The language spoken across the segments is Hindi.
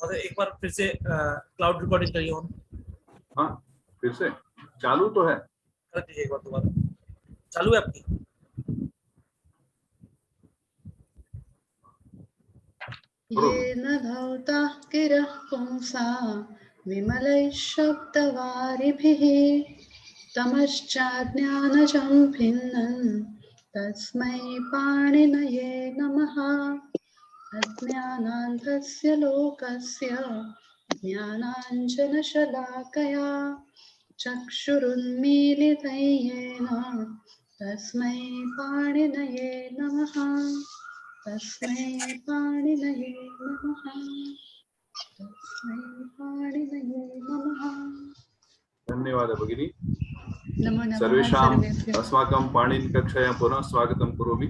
और एक बार फिर से क्लाउड रिकॉर्डिंग करिए ऑन। हाँ फिर से चालू तो है, कर दीजिए एक बार दोबारा। चालू है आपकी? येन धौतः गिरः पुंसा विमलैः शब्दवारिभिः तमश्चाज्ञानजं भिन्नन् तस्मै पाणिनये नमः। अज्ञानान्धस्य लोकस्य ज्ञानाञ्जनशलाकया चक्षुरुन्मीलितं येन तस्मै पाणिनये नमः। तस्मै पाणिनये नमः। तस्मै पाणिनये नमः। धन्यवाद भगिनी। नमो नमः सर्वेषाम् सर्वेभ्यः। अस्माकं पाणिनिकक्षायां पुनः स्वागतं करोमि।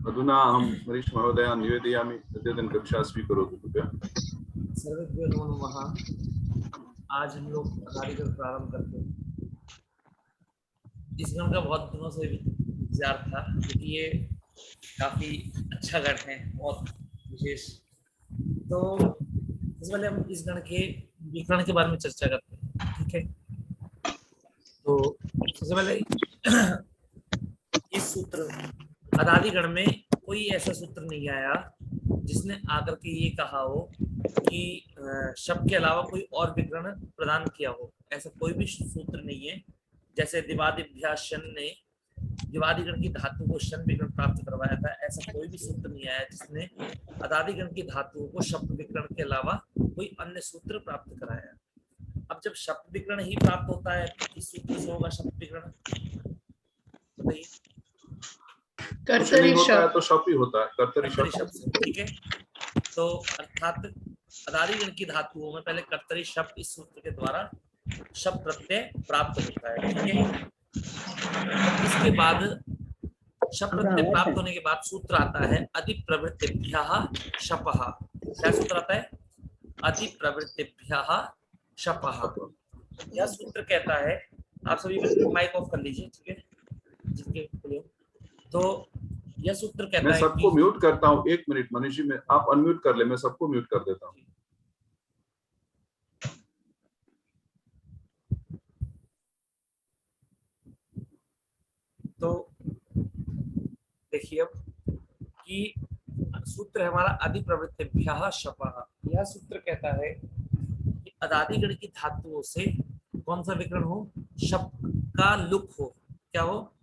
अधुना अहं हरीश महोदयां निवेदयामि अद्यतनकक्षा स्वीकरोतु कृपया। सर्वेभ्यो नमो नमः। आज हम लोग कार्यक्रम प्रारंभ करते हैं। इस गण का बहुत दिनों से इंतजार था क्योंकि ये काफी अच्छा गण है, बहुत विशेष। तो इससे पहले हम इस गण के विकर्ण के बारे में चर्चा करते हैं, ठीक है। तो सबसे पहले इस सूत्र अदादि गण में कोई ऐसा सूत्र नहीं आया जिसने आकर के ये कहा हो कि शब्द के अलावा कोई और विकर्ण प्रदान किया हो। ऐसा कोई भी सूत्र नहीं है। जैसे दिवादिभ्यास शन ने दिवादिगण की धातु को शन विकर्ण प्राप्त करवाया था, ऐसा कोई भी सूत्र नहीं आया जिसने अदादिगण की धातुओं को शब्द विकर्ण के अलावा कोई अन्य सूत्र प्राप्त कराया। अब जब शब्द विकर्ण ही प्राप्त होता है तो किस सूत्र से होगा शब्द विकर्ण? बताइए। कर्तरी होता है शब्द तो शप ही होता है, कर्तरी कर्तरी शप। शब्द से, ठीक है। तो अर्थात अदादिगण की धातुओं में पहले कर्तरी शब्द इस सूत्र के द्वारा शब्द प्रत्यय प्राप्त होता है, ठीक है। इसके बाद शब्द प्रत्यय प्राप्त होने के बाद सूत्र आता है अधिप्रवृत्तिभ्यः शपः। क्या सूत्र आता है? अधिप्रवृत्तिभ्यः शपः। यह सूत्र कहता है, आप सभी माइक ऑफ कर लीजिए, ठीक है, जिनके खुले हो। तो यह सूत्र कहता मैं है सबको म्यूट करता हूँ, 1 मिनट मनीष जी, में आप अनम्यूट कर ले, मैं सबको म्यूट कर देता हूँ। तो देखिए अब कि सूत्र है हमारा अधिप्रवृत्तिभ्यः शपः। यह सूत्र कहता है कि अदादिगण की धातुओं से कौन सा विकर्ण हो? शब्द का लुक हो। क्या हो?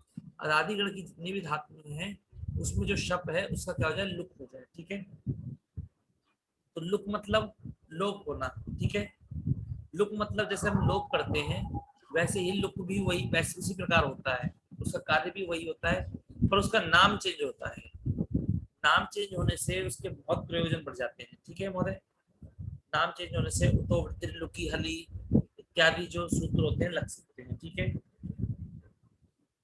अदादिगण की जितनी भी धातुएं हैं उसमें जो शब्द है उसका क्या हो जाए? लुक हो जाए, ठीक है। तो लुक मतलब लोप होना, ठीक है। लुक मतलब जैसे हम लोप करते हैं वैसे ही लुक भी वही वैसे उसी प्रकार होता है, उसका कार्य भी वही होता है, पर उसका नाम चेंज होता है। नाम चेंज होने से उसके बहुत प्रयोजन बढ़ जाते हैं, ठीक है महोदय। नाम चेंज होने से उतो वृत्ति लुकी हली इत्यादि जो सूत्र होते हैं लग सकते हैं, ठीक है।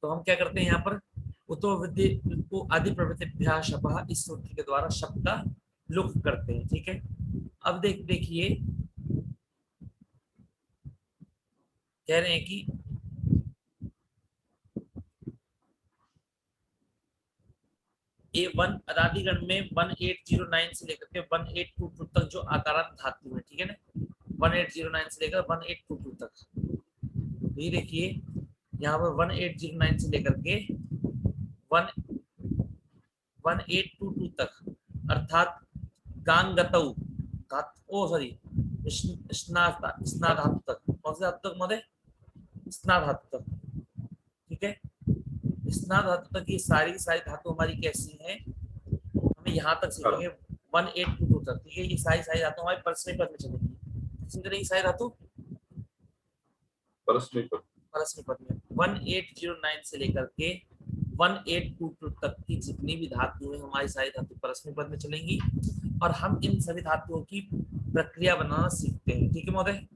तो हम क्या करते हैं यहाँ पर उतो वृद्धि को आदि प्रवृत्तिभ्यः शपः इस सूत्र के द्वारा शब्द का लुक करते हैं, ठीक है। अब देखिए कह रहे हैं कि A1 अदादिगण में 1809 से लेकर के 1822 तक जो आकारांत धातु है, ठीक है ना, 1809 से लेकर 1822 तक। ये देखिए यहाँ पर 1809 से लेकर के 1822 तक, अर्थात गांगतौ स्ना धातु तक। कौन से धातु तक महोदय? स्ना धातु तक, ठीक है। स्ना धातु तक ये सारी धातु हमारी कैसी हैं? हमें यहाँ तक सीखेंगे 1822 तक, ठीक है। ये सारी धातु हमारी परस्मय पद में चलेंगी। करेंगी सारी धातु परस्मय पद में 1809 से लेकर के 1822 तक की जितनी भी धातु है हमारी सारी धातु परस्मय पद में चलेंगी और हम इन सभी धातुओं की प्रक्रिया बनाना सीखते हैं, ठीक है महोदय।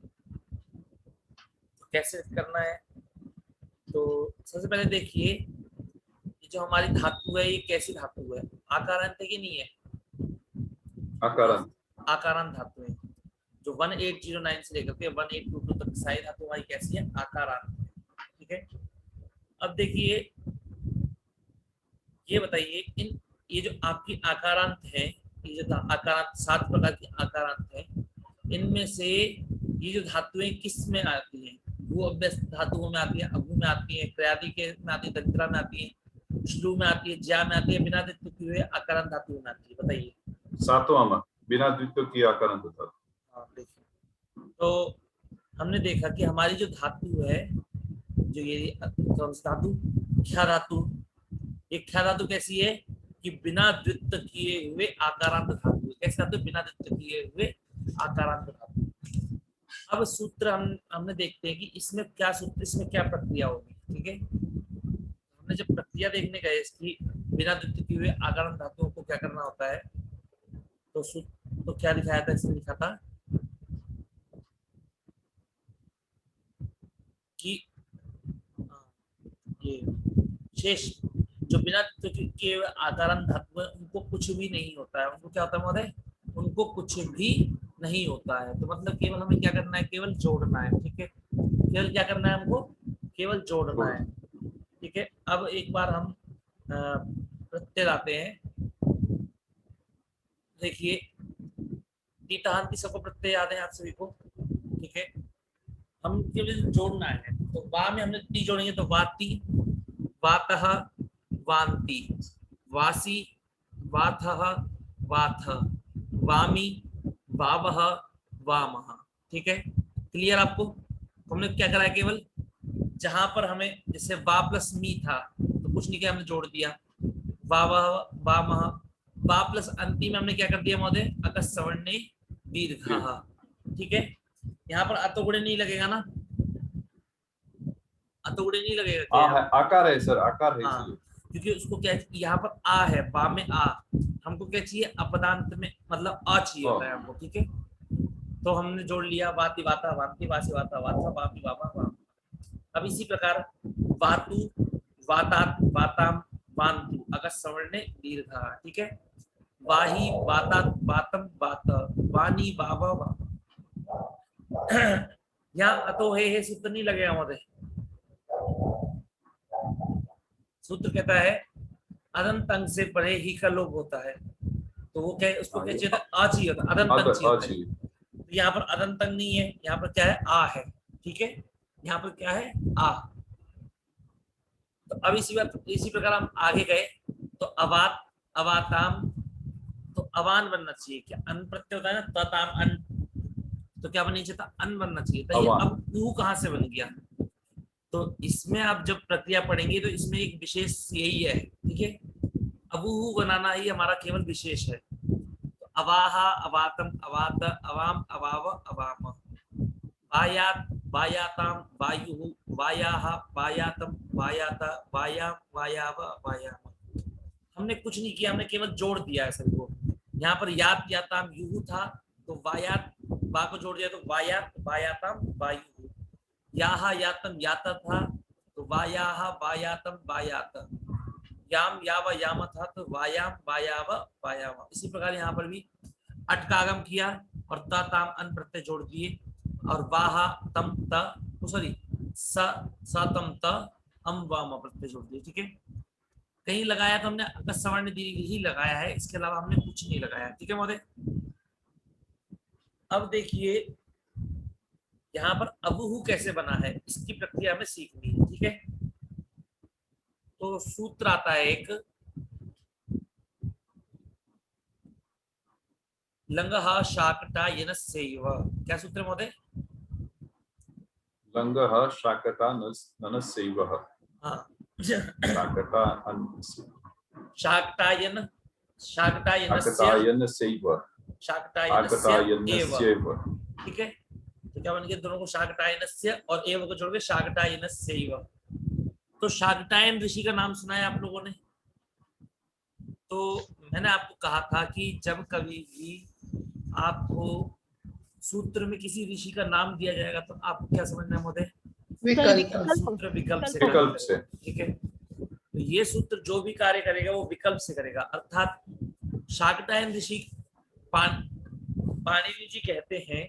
तो कैसे करना है? तो सबसे पहले देखिए ये जो हमारी धातु है ये कैसी धातु है? आकारांत है कि नहीं है? आकारांत धातु है। जो 1809 से लेकर के 1822 तक सारी धातु हमारी कैसी है? आकारांत, ठीक है। अब देखिए ये बताइए ये जो आपकी आकारांत है, ये जो आकारांत 7 प्रकार की आकारांत है, इनमें से ये जो धातुएं किस में आती हैं? वो अभ्यस्त धातुओं में आती है, अभू में आती है, क्रियादि के में आती है, दंत्रा में आती है, श्लू में आती है, ज्या में आती है, बिना द्वित्व किए हुए आकारांत धातुओं में आती है। बताइए। सातवां में बिना द्वित्व की आकारांत धातु। हाँ देखिए, तो हमने देखा कि हमारी जो धातु है, जो ये कौन सी धातु, ख्या धातु, ये ख्या धातु कैसी है कि बिना द्वित्व किए हुए आकारांत धातु। कैसे धातु? बिना द्वित्व किए हुए आकारांत धातु। अब सूत्र हमने देखते हैं कि इसमें क्या सूत्र, इसमें क्या प्रक्रिया होगी। ठीक है, हमने जब प्रक्रिया देखने गए इसकी बिना द्वित्व किए हुए आकारांत धातुओं को क्या करना होता है, तो क्या लिखाया था? इसमें लिखा था कि ये शेष जो बिना द्वित्व किए हुए आकारांत धातु है उनको कुछ भी नहीं होता है। उनको क्या होता है महोदय? उनको कुछ भी नहीं होता है। तो मतलब केवल हमें क्या करना है? केवल जोड़ना है। ठीक है, केवल क्या करना है हमको? केवल जोड़ना है। ठीक है, अब एक बार हम प्रत्यय लाते हैं। देखिए, टीटाहांति सबको प्रत्यय याद है आप सभी को। ठीक है, हम केवल जोड़ना है। तो वा में हमने टी जोड़ेंगे तो वाती, वातः, वांति, वासी, वाथः, वाथ, वामी, वावः, वामः। ठीक है, क्लियर आपको? हमने क्या करा है? केवल जहां पर हमें जैसे वा प्लस मी था तो कुछ नहीं किया, हमने जोड़ दिया वावः, वामः। वा प्लस अंतिम में हमने क्या कर दिया महोदय? अकस सवर्णे दीर्घः। ठीक है, यहाँ पर अतोगुणे नहीं लगेगा ना? अतोगुणे नहीं लगेगा। आकार है सर, आकार है। हाँ, क्योंकि उसको क्या है, यहाँ पर आ है, बा में आ, हमको क्या चाहिए? अपदांत में मतलब आ चाहिए होता है हमको। ठीक है, तो हमने जोड़ लिया वाति, वाता, वांति, वासी, वाता, वाथा, वामी, वामा, वाम। अब इसी प्रकार वातु, वातात, वाताम, वांतु, अगर सवर्णे दीर्घ। ठीक है, वाही, वातात, वातम, वात, वानी, वावा, वाम। यहाँ अतो हे सूत्र नहीं लगेगा महोदय। सूत्र कहता है अदंत अंग से परे ही का लोप होता है। तो वो क्या है? उसको क्या चाहिए था? आ चाहिए था, अदंत अंग चाहिए। तो यहाँ पर अदंत अंग नहीं है, यहाँ पर क्या है? आ है। ठीक है, यहाँ पर क्या है? आ। तो अब इसी प्रकार हम आगे गए तो अवात, अवाताम, तो अवान बनना चाहिए। क्या अन प्रत्यय होता है ना? तताम अन, तो क्या बनना चाहिए था? अन बनना चाहिए था। ये अब ऊ कहाँ से बन गया? तो इसमें आप जब प्रक्रिया पढ़ेंगे तो इसमें एक विशेष यही है। ठीक है, अबू बनाना ही हमारा केवल विशेष है। तो अवाहा, अवातम, अवात, अवाम, अवाव, अवाम, वायात, वायाताम, वायु, वायाहा, वायातम, वायाता, वायाम, वायाव, वायाम। हमने कुछ नहीं किया, हमने केवल जोड़ दिया है सबको। यहाँ पर यात, याताम, युहु था तो वायात, वा को जोड़ दिया तो वायात, वायाताम, वायु। याहा, यातम, याता था तो वायाहा, वायातम, वायात। याम, यावा, याम था तो वायाम, वायाव, वायाम। इसी प्रकार यहाँ पर भी अट का आगम किया और ता, ताम, अन प्रत्यय जोड़ दिए और वाहा, तम, त, सॉरी स, तम, त, अम, वाम प्रत्यय जोड़ दिए। ठीक है, कहीं लगाया तो हमने अकस सवर्ण दीर्घ ही लगाया है, इसके अलावा हमने कुछ नहीं लगाया। ठीक है महोदय, अब देखिए यहाँ पर अबुहु कैसे बना है, इसकी प्रक्रिया में सीखनी है। ठीक है, तो सूत्र आता है एक लंगहा शाकटा यनस्यैव। क्या सूत्र है महोदय? लंगः शाकटा ननस्यैव। हाँ, शाकटा शाकटायन, शाकटायनस्यैव। ठीक है, तो क्या बन गया? दोनों को शाकटायनस्य और एव को जोड़ के शाकटायनस्यैव। तो शाकटायन ऋषि का नाम सुना है आप लोगों ने? तो मैंने आपको कहा था कि जब कभी भी आपको सूत्र में किसी ऋषि का नाम दिया जाएगा तो आपको क्या समझना है महोदय? सूत्र विकल्प से। ठीक है, तो ये सूत्र जो भी कार्य करेगा वो विकल्प से करेगा। अर्थात शाकटायन ऋषि, पाणिनि जी कहते हैं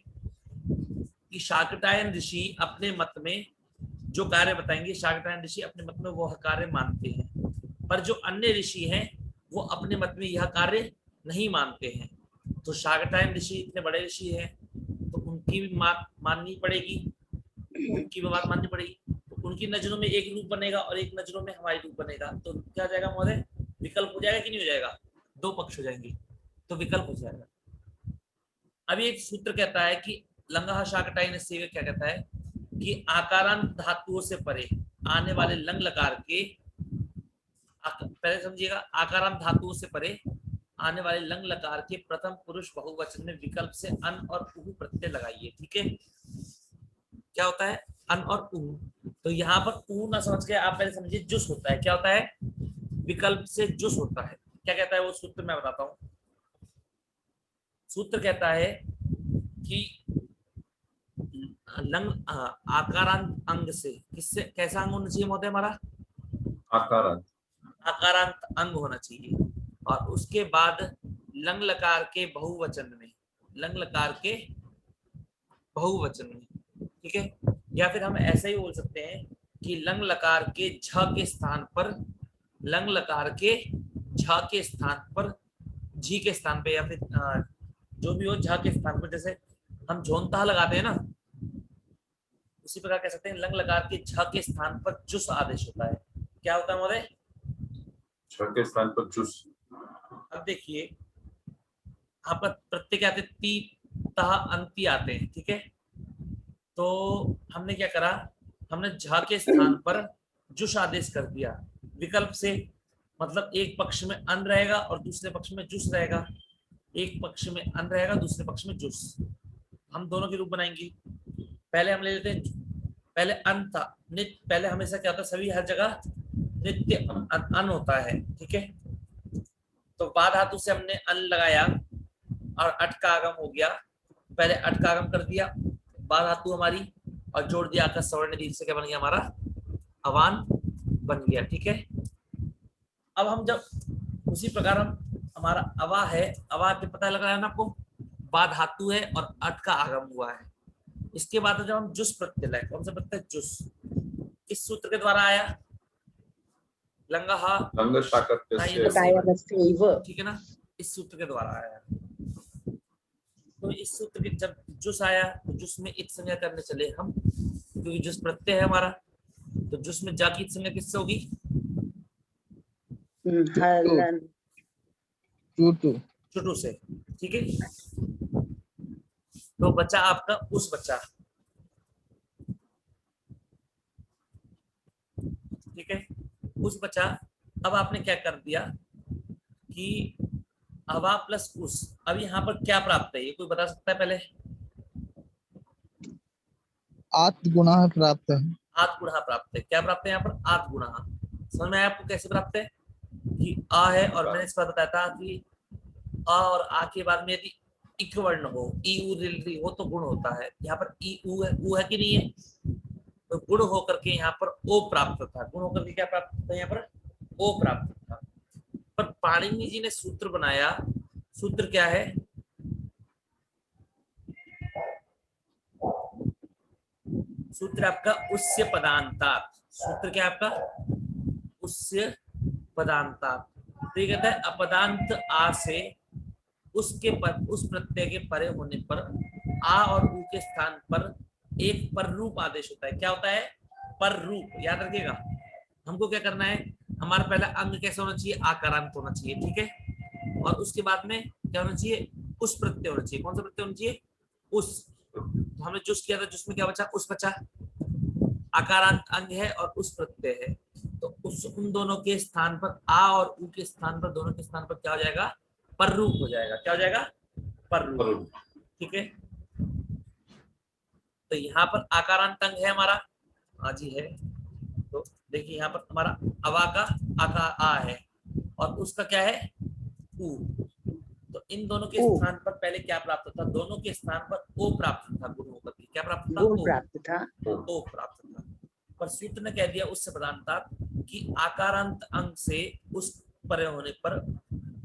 कि शाकटायन ऋषि अपने मत में जो कार्य बताएंगे, शाकटायन ऋषि अपने मत में वह कार्य मानते हैं, पर जो अन्य ऋषि हैं वो अपने मत में यह कार्य नहीं मानते हैं। तो शाकटायन ऋषि इतने बड़े ऋषि हैं तो की भी माननी पड़ेगी, उनकी भी बात माननी पड़ेगी। तो उनकी नजरों में एक रूप बनेगा और एक नजरों में हमारी रूप बनेगा, तो क्या हो जाएगा महोदय? विकल्प हो जाएगा कि नहीं हो जाएगा? दो पक्ष हो जाएंगे, तो विकल्प हो जाएगा। अब एक सूत्र कहता है कि लंगा शाकटाई से क्या कहता है कि आकारांत धातुओं से परे आने वाले लंग लकार के, पहले समझिएगा, आकारांत धातुओं से परे आने वाले लंग लकार के प्रथम पुरुष बहुवचन में विकल्प से अन और उहु प्रत्यय लगाइए। ठीक है, क्या होता है अन और उहु? तो यहाँ पर उहु ना समझ के आप पहले समझिए जुस होता है। क्या होता है? विकल्प से जुस होता है। क्या कहता है वो सूत्र? मैं बताता हूँ। सूत्र कहता है कि लंग आकारांत अंग से, किससे, कैसा अंग होना चाहिए महोदय हमारा? आकारांत। आकारांत अंग होना चाहिए, और उसके बाद लंग लकार के बहुवचन में, लंग लकार के बहुवचन में। ठीक है, या फिर हम ऐसा ही बोल सकते हैं कि लंग लकार के झ के स्थान पर, लंग लकार के झ के स्थान पर झी के स्थान पे, या फिर जो भी हो झ के स्थान पर, जैसे हम झोंता लगाते हैं ना, उसी प्रकार कह सकते हैं लंग लकार के झ के स्थान पर जुस आदेश होता है। क्या होता है महोदय? छ के स्थान पर जुस। अब देखिए यहाँ पर प्रत्यय आते ती तह अंति आते हैं। ठीक है, तो हमने क्या करा, हमने झ के स्थान पर जुस आदेश कर दिया विकल्प से। मतलब एक पक्ष में अन रहेगा और दूसरे पक्ष में जुस रहेगा, एक पक्ष में अन रहेगा, दूसरे पक्ष में जुस। हम दोनों के रूप बनाएंगे। पहले हम ले लेते हैं, पहले अन था, नित्य, पहले हमेशा क्या होता है, सभी हर जगह नित्य अन होता है। ठीक है, तो बाद धातु से हमने अन लगाया और अट का आगम हो गया। पहले अट का आगम कर दिया, बाद धातु हमारी, और जोड़ दिया आकर सवर्ण दीर्घ से, क्या बन गया हमारा? अवान बन गया। ठीक है, अब हम जब उसी प्रकार हम, हमारा अवा है, अवा के पता लग रहा है ना आपको, बाद धातु है और अट का आगम हुआ है। इसके बाद जब हम जुस प्रत्यय लाए, कौन सा प्रत्यय? जुस। इस सूत्र के द्वारा आया लंगा लंग शाकट्यस्य। ठीक है ना, इस सूत्र के द्वारा आया। तो इस सूत्र के जब जुस आया तो जुस में इत संज्ञा करने चले हम, क्योंकि जुस प्रत्यय है हमारा, तो जुस में जा की इत संज्ञा किससे होगी? चुटू से। ठीक है, तो बचा आपका उस बचा। ठीक है, उस बचा। अब आपने क्या कर दिया कि अवा प्लस उस, अब यहाँ पर क्या प्राप्त है, ये कोई बता सकता है? पहले आत गुणा प्राप्त है। आत गुणा प्राप्त है। क्या प्राप्त है यहाँ पर? आत गुणा। समझ में आया आपको कैसे प्राप्त है? कि आ है, और मैंने इस पर बताया था कि आ और आ के बाद में यदि इक वर्ण हो, ई उ हो, तो गुण होता है। यहाँ पर ई उ है कि नहीं है? तो गुण होकर के यहाँ पर ओ प्राप्त था। गुण होकर के क्या प्राप्त था? यहाँ पर ओ प्राप्त था। पर पाणिनि जी ने सूत्र बनाया। सूत्र क्या है? सूत्र आपका उस्य पदांतात। सूत्र क्या है आपका? उस्य पदांतात। तो ये कहता है अपदांत आ से उसके पर, उस प्रत्यय के परे होने पर आ और उ के स्थान पर एक पर रूप आदेश होता है। क्या होता है? पर रूप। याद रखिएगा, हमको क्या करना है, हमारा पहला अंग कैसा होना चाहिए? आकारांत होना चाहिए। ठीक है, और उसके बाद में क्या होना चाहिए? उस प्रत्यय होना चाहिए। कौन सा प्रत्यय होना चाहिए? उस। तो हमने जुस किया था, जुस में क्या बचा? उस बचा। आकारांत अंग है और उस प्रत्यय है, तो उस, उन दोनों के स्थान पर, आ और उ के स्थान पर, दोनों के स्थान पर क्या हो जाएगा? पर रूप हो जाएगा। क्या हो जाएगा? पर रूप। ठीक है, तो यहाँ पर आकारांत अंग है हमारा, आज ही है। तो देखिए यहाँ पर हमारा अवा का आकार आ है और उसका क्या है? उ। तो इन दोनों के स्थान पर पहले क्या प्राप्त था? दोनों के स्थान पर ओ प्राप्त था। गुण होकर के क्या प्राप्त था? गुण प्राप्त था। ओ प्राप्त था। पर सूत्र ने कह दिया उससे प्रधानता कि आकारांत अंग से उस परे होने पर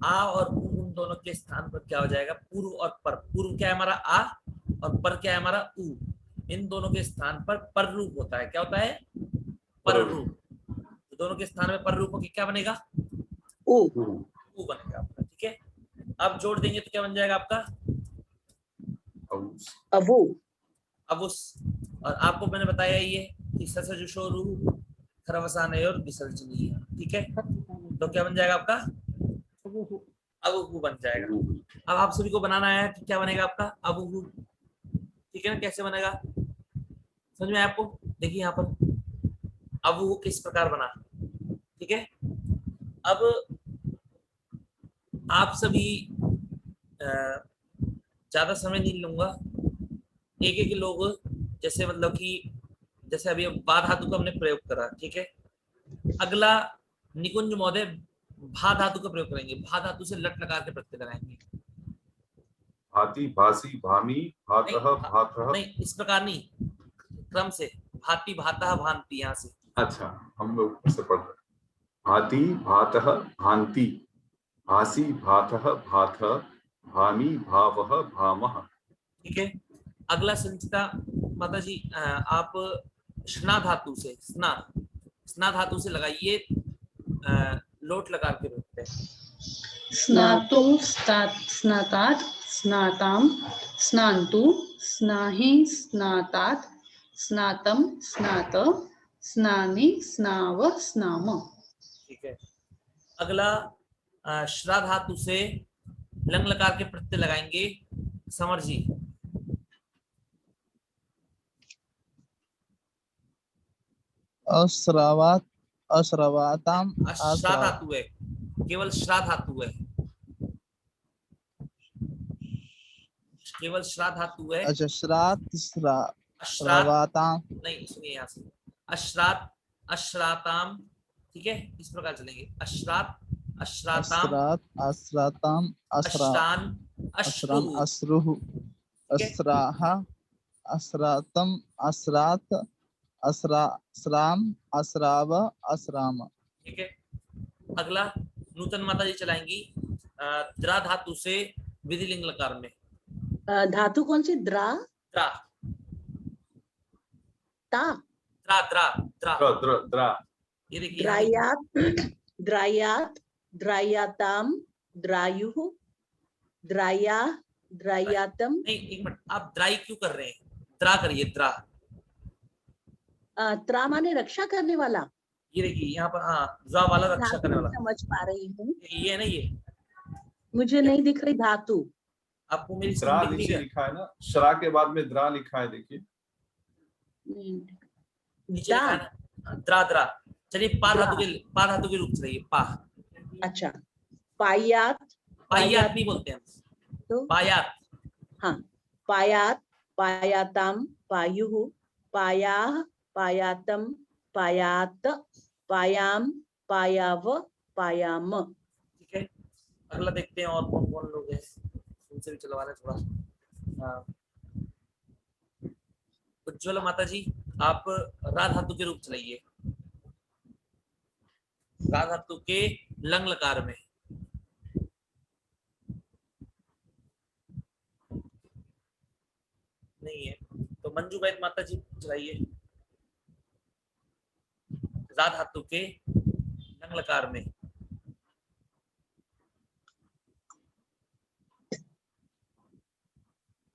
आ और उन दोनों के स्थान पर क्या हो जाएगा? पूर्व और पर। पूर्व क्या है हमारा? आ, और पर क्या है हमारा? उ। इन दोनों के स्थान पर पर रूप होता है। क्या होता है? पर रूप। तो दोनों के स्थान में पर रूप होकर क्या बनेगा? उ बनेगा आपका। ठीक है, अब जोड़ देंगे तो क्या बन जाएगा आपका? अवु। अब उस, और आपको मैंने बताया ये कि ससजुषोरु खरवसानयोर विसर्जनीय, ठीक है। तो क्या बन जाएगा आपका, अबुहु बन जाएगा। अब आप सभी को बनाना है कि क्या बनेगा आपका अबुहु, ठीक है ना। कैसे बनेगा समझ में आया आपको? देखिए यहाँ पर अबुहु किस प्रकार बना, ठीक है। अब आप सभी ज्यादा समय नहीं लूंगा, एक एक लोग जैसे मतलब कि जैसे अभी बा धातु का हमने प्रयोग करा, ठीक है। अगला निकुंज महोदय भा धातु का प्रयोग करेंगे, भा धातु से लट लगा के प्रत्यय लगाएंगे। भाति भासी भामी भातः नहीं, भातः। नहीं इस प्रकार नहीं, क्रम से भाति भातः भांति, यहाँ से। अच्छा, हम लोग से पढ़ रहे हैं। भाति भातः भांति, भासी भातः भातः, भामी भावः भामः। ठीक है। अगला संचिता माता जी आप स्ना धातु से, स्ना धातु से लगाइए, लोट लगा के रखते हैं। स्नातु स्नातात स्नाताम स्नान्तु स्नाहि स्नातात स्नातम स्नात स्नानि स्नाव स्नाम। ठीक है। अगला श्रा धातु से लंग लकार के प्रत्यय लगाएंगे, समर जी। अश्रावात अश्रावाताम श्रा धातु है, केवल श्रा धातु है, केवल श्रा धातु है। अच्छा श्रात श्रावाताम नहीं, सुनिए यहाँ से, अश्रात अश्राताम, ठीक है। इस प्रकार चलेंगे, अश्रात अश्राताम अश्राताम अश्रान अश्रान अश्रु, अश्रुः अश्राः अश्रातम अश्रात अश्राम अश्राव अश्राम। ठीक है। अगला नूतन माता जी चलाएंगी द्रा धातु से विधिलिंग लकार में। धातु कौन सी? द्रा द्रा ता द्रा द्रा द्रा, द्र द्र द्रा। ये देखिए द्रायात द्रायात द्रायाताम द्रायुः द्राया द्रायातम। नहीं, एक मिनट, आप द्राई क्यों कर रहे हैं? द्रा करिए, द्रा। त्रा माने रक्षा करने वाला। ये देखिए यहाँ पर, हाँ, द्रा वाला रक्षा करने वाला, समझ पा रही हूँ, ये है ना, ये मुझे नहीं दिख रही धातु। आपको मेरी द्रा समझ नीचे लिखा है ना, श्रा के बाद में द्रा लिखा है, देखिए नीचे लिखा है ना, द्रा द्रा। चलिए पा धातु के रूप से रहिए, पा। अच्छा, पायात पायात नहीं बोलते हैं तो पायात। हाँ, पायात पायाताम पायुः पायाः पायातम पायात पायाम पायाव पायाम। ठीक है। अगला देखते हैं और कौन कौन लोग हैं, उनसे भी चलवा रहे थोड़ा। उज्ज्वल माता जी आप रा धातु के रूप चलाइए, रा धातु के लंग लकार में। नहीं है तो मंजू वैद माता जी चलाइए, रा धातु के लंग लकार में।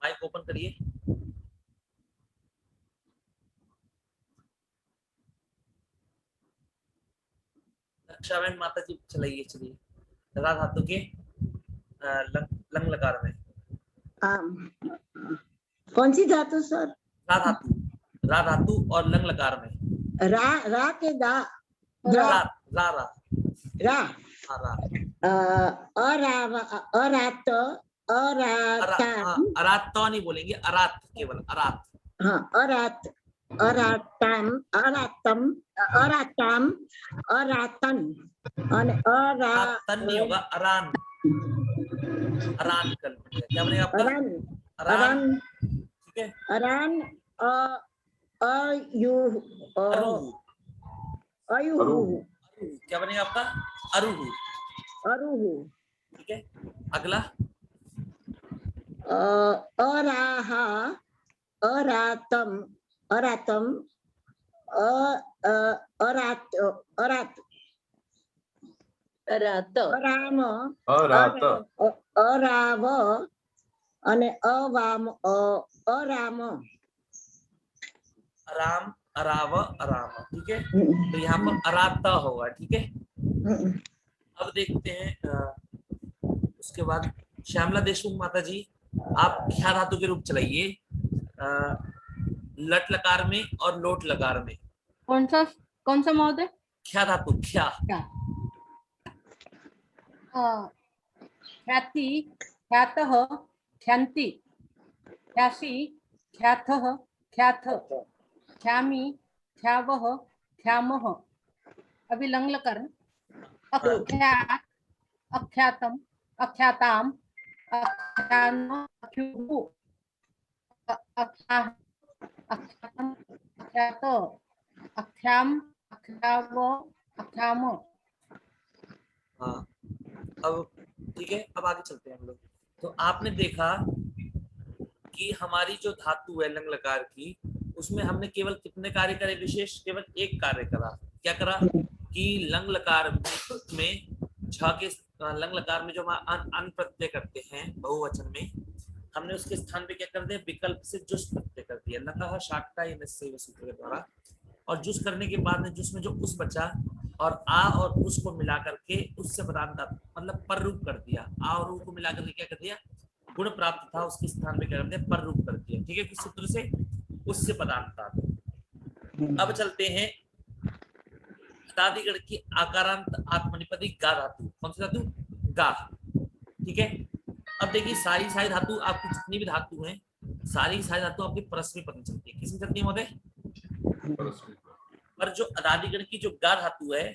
माइक ओपन करिए। रक्षाबेन माता जी चलाइए, चलिए रा धातु के लंग लकार में। कौन सी धातु सर? रा धातु और लंग लकार में। रा के दा रा रा रा रा हाँ, रा अरात अरात तो नहीं बोलेंगे, अरात, केवल अरात। हाँ, अरात अरातम अरातम अरातम अरातन और तन नहीं होगा, अरान, अरान कल क्या बनेगा आपका? अरान, ठीक है। अरान अयुहु क्या बनेगा आपका? अरुहु, अरुहु। ठीक है। अगला अराहा अरातम अरातम अरात अरात अरात अराम अरात अराव અને અવામ અરામ अराम, अराव, अराम, ठीक है। तो यहाँ पर अराता होगा, ठीक है। अब देखते हैं उसके बाद श्यामला देशमुख माता जी, आप ख्या धातु के रूप चलाइए लट लकार में और लोट लकार में। कौन सा महोदय? ख्या धातु, ख्या। क्या? ख्याति, ख्यातः, ख्यांति, ख्यासि, ख्याथः, ख्याथ, ख्यामि, ख्यावः, ख्यामः। अभी लंग लकार अख्यात, अख्यातम, अख्याताम, अख्यान, अख्युः, अख्याः, अख्यातम, अख्यात, अख्याम, अख्याव, अख्याम। हाँ, अब ठीक है, अब आगे चलते हैं हम लोग। तो आपने देखा कि हमारी जो धातु है लंग लकार की, उसमें हमने केवल कितने कार्य करे विशेष? केवल एक कार्य करा। क्या करा कि लंग लकार में झ के लंग लकार में जो हम अन प्रत्यय करते हैं बहुवचन में, हमने उसके स्थान पे क्या कर दिया? विकल्प से जुस प्रत्यय कर दिया। नतः शाक्ता सूत्र के द्वारा। और जुस करने के बाद में जुस में जो उस बचा और आ और उस को मिला करके उससे पदार्थ मतलब पर रूप कर दिया। आ और ऊ को मिला करके क्या कर दिया? गुण प्राप्त था, उसके स्थान पे क्या कर दिया? पर रूप कर दिया, ठीक है। किस सूत्र से? उससे पदार्थ। अब चलते हैं गण की आकारांत आत्मनिपदी गा धातु। कौन सी धातु? गा, ठीक है। अब देखिए सारी धातु आपकी जितनी भी धातु हैं, सारी धातु आपकी परस्मै पद में चलती है। किसमें चलती है महोदय? पर जो अदादिगण की जो गा धातु है